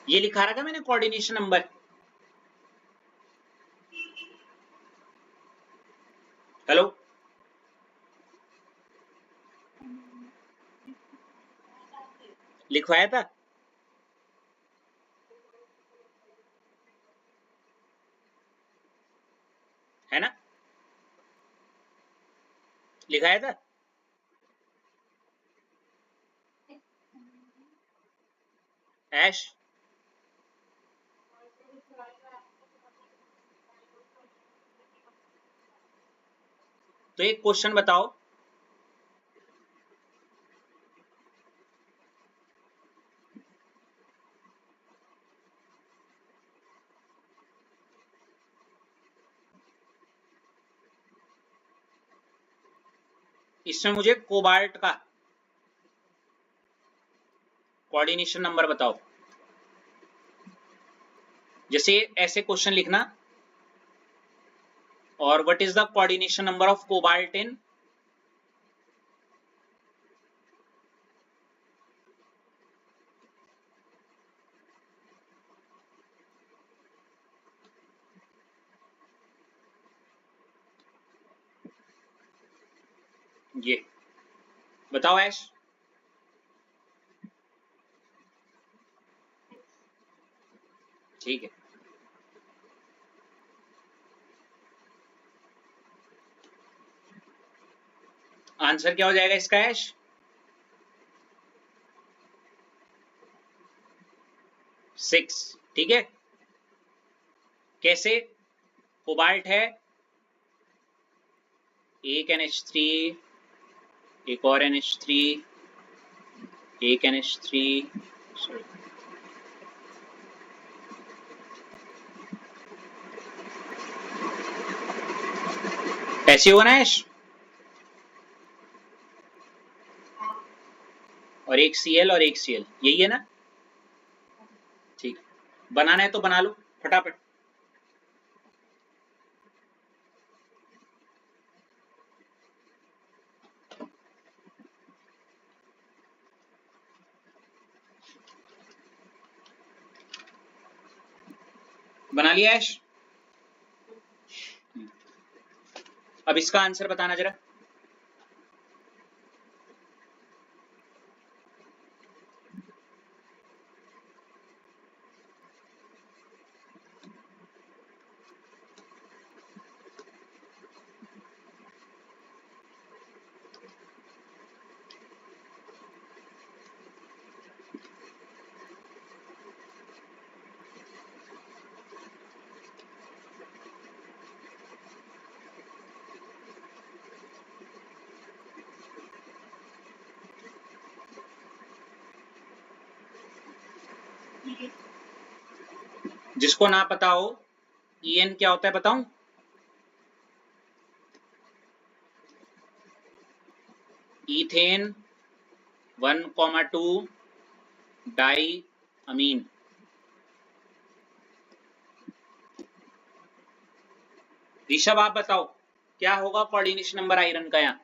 A: ये लिखा रखा मैंने कोऑर्डिनेशन नंबर। हेलो, लिखवाया था? है ना, लिखाया था। ऐश, तो एक क्वेश्चन बताओ, इसमें मुझे कोबाल्ट का कोऑर्डिनेशन नंबर बताओ। जैसे ऐसे क्वेश्चन लिखना, और what is the coordination number of cobalt in, ये बताओ ऐश। ठीक है, आंसर क्या हो जाएगा इसका ऐश? 6। ठीक है, कैसे? कोबाल्ट है, एक NH3, एक और NH3, एक NH3, सॉरी, ऐसे होगा ना ऐश? और एक Cl और एक Cl, यही है ना? ठीक, बनाना है तो बना लो फटाफट। बना लिया ऐश? अब इसका आंसर बताना जरा। जिसको ना पता हो, En क्या होता है बताऊं? इथेन 1,2 डाई अमीन। ऋषभ आप बताओ, क्या होगा कोऑर्डिनेशन नंबर आयरन का यहाँ?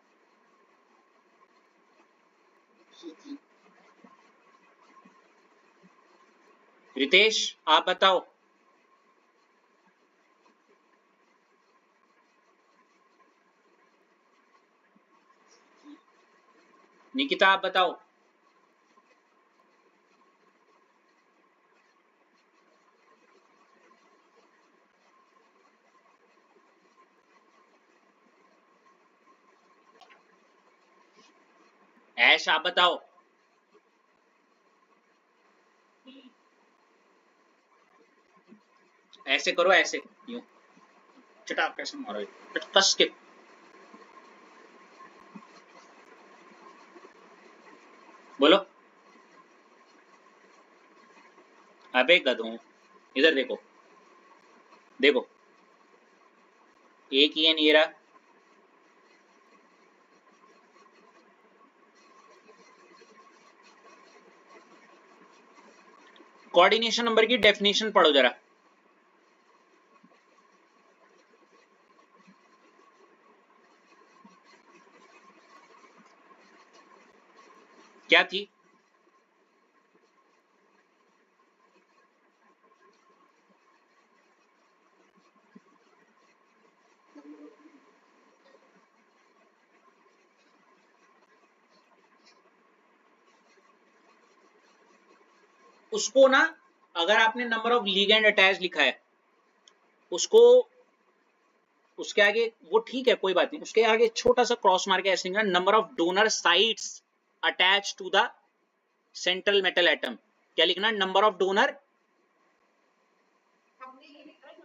A: रितेश आप बताओ। निकिता आप बताओ। ऐश आप बताओ। ऐसे करो, ऐसे यूं चटाक कैसे मारो, कस के। बोलो। अबे गधों, इधर देखो, देखो, एक ही है नीरा। कोऑर्डिनेशन नंबर की डेफिनेशन पढ़ो जरा। क्या थी? उसको ना, अगर आपने नंबर ऑफ लिगेंड अटैच लिखा है, उसको उसके आगे वो ठीक है, कोई बात नहीं, उसके आगे छोटा सा क्रॉस मार के ऐसे लिखना, number of donor sites attach to the central metal atom. क्या लिखना? नंबर ऑफ डोनर,
B: हमने ये लिखा है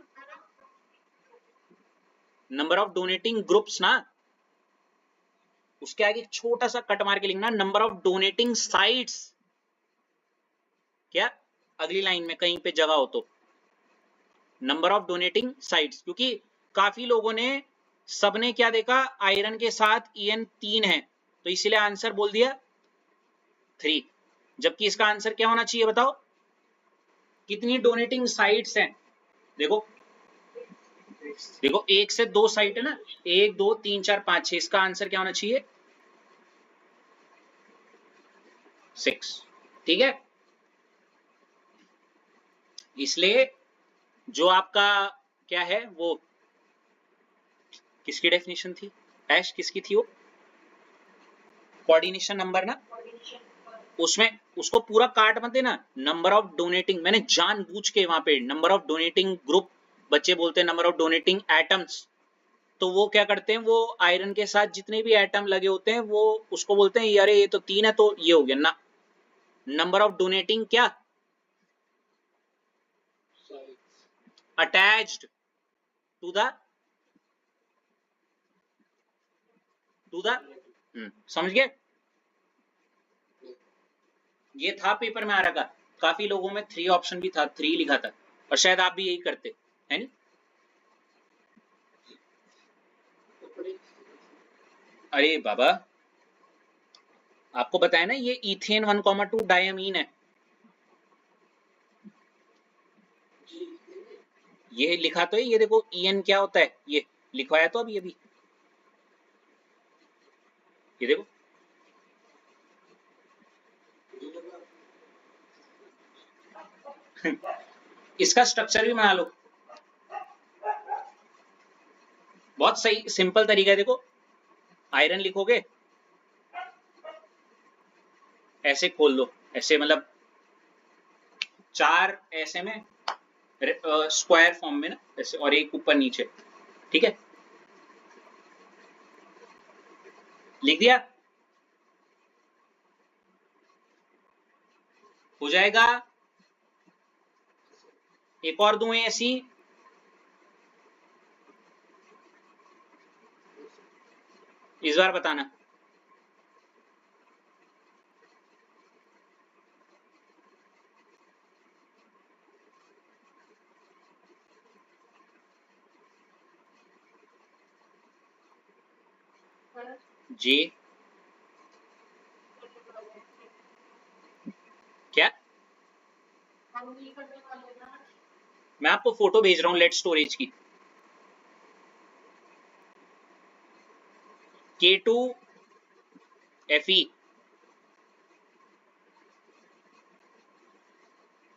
A: नंबर ऑफ डोनेटिंग ग्रुप्स ना, उसके आगे छोटा सा कट मार के लिखना नंबर ऑफ डोनेटिंग साइट्स। क्या अगली लाइन में कहीं पे जगह हो तो नंबर ऑफ डोनेटिंग साइट्स, क्योंकि काफी लोगों ने, सबने क्या देखा, आयरन के साथ En 3 है, तो इसीलिए आंसर बोल दिया 3, जबकि इसका आंसर क्या होना चाहिए बताओ? कितनी डोनेटिंग साइट्स हैं? देखो देखो, 1 से 2 साइट है ना, 1 2 3 4 5 6, इसका आंसर क्या होना चाहिए? 6। ठीक है, इसलिए जो आपका क्या है वो, किसकी डेफिनेशन थी ऐश, किसकी थी वो? कोऑर्डिनेशन नंबर ना, उसमें उसको पूरा काट मत देना, नंबर ऑफ डोनेटिंग, मैंने जानबूझ के वहां पे नंबर ऑफ डोनेटिंग ग्रुप, बच्चे बोलते हैं नंबर ऑफ डोनेटिंग एटम्स, तो वो क्या करते हैं, वो आयरन के साथ जितने भी एटम लगे होते हैं वो उसको बोलते हैं अरे ये तो 3 है, तो ये हो गया ना, नंबर ऑफ डोनेटिंग क्या, अटैच्ड टू द समझ गए? ये था पेपर में आ रहा था, काफी लोगों में 3 ऑप्शन भी था, 3 लिखा था, और शायद आप भी यही करते है नहीं? अरे बाबा, आपको बताया ना ये इथेन 1,2 डायमीन है, ये लिखा तो है, ये देखो En क्या होता है, ये लिखवाया तो अभी अभी, ये देखो इसका स्ट्रक्चर भी बना लो, बहुत सही सिंपल तरीका है। देखो आयरन लिखोगे, ऐसे खोल दो, ऐसे मतलब 4 ऐसे में स्क्वायर फॉर्म में ना ऐसे, और एक ऊपर नीचे, ठीक है, लिख दिया, हो जाएगा। एक और दूं ऐसी, इस बार बताना। जी क्या,
B: हम ये करने वाले ना,
A: मैं आपको फोटो भेज रहा हूँ लेट स्टोरेज की, K2Fe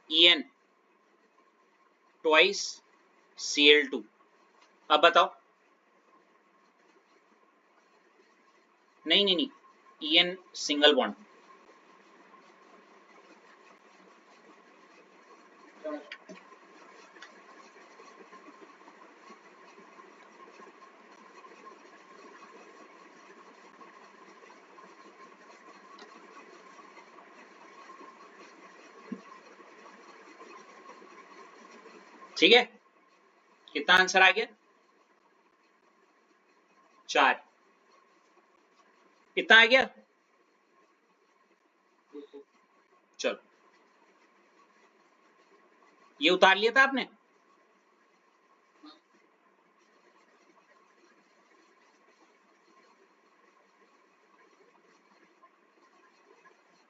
A: En ट्वाइस Cl2, अब बताओ। नहीं नहीं नहीं, En सिंगल बॉन्ड, ठीक है, कितना आंसर आ गया? 4, कितना आ गया? चलो, ये उतार लिया था आपने?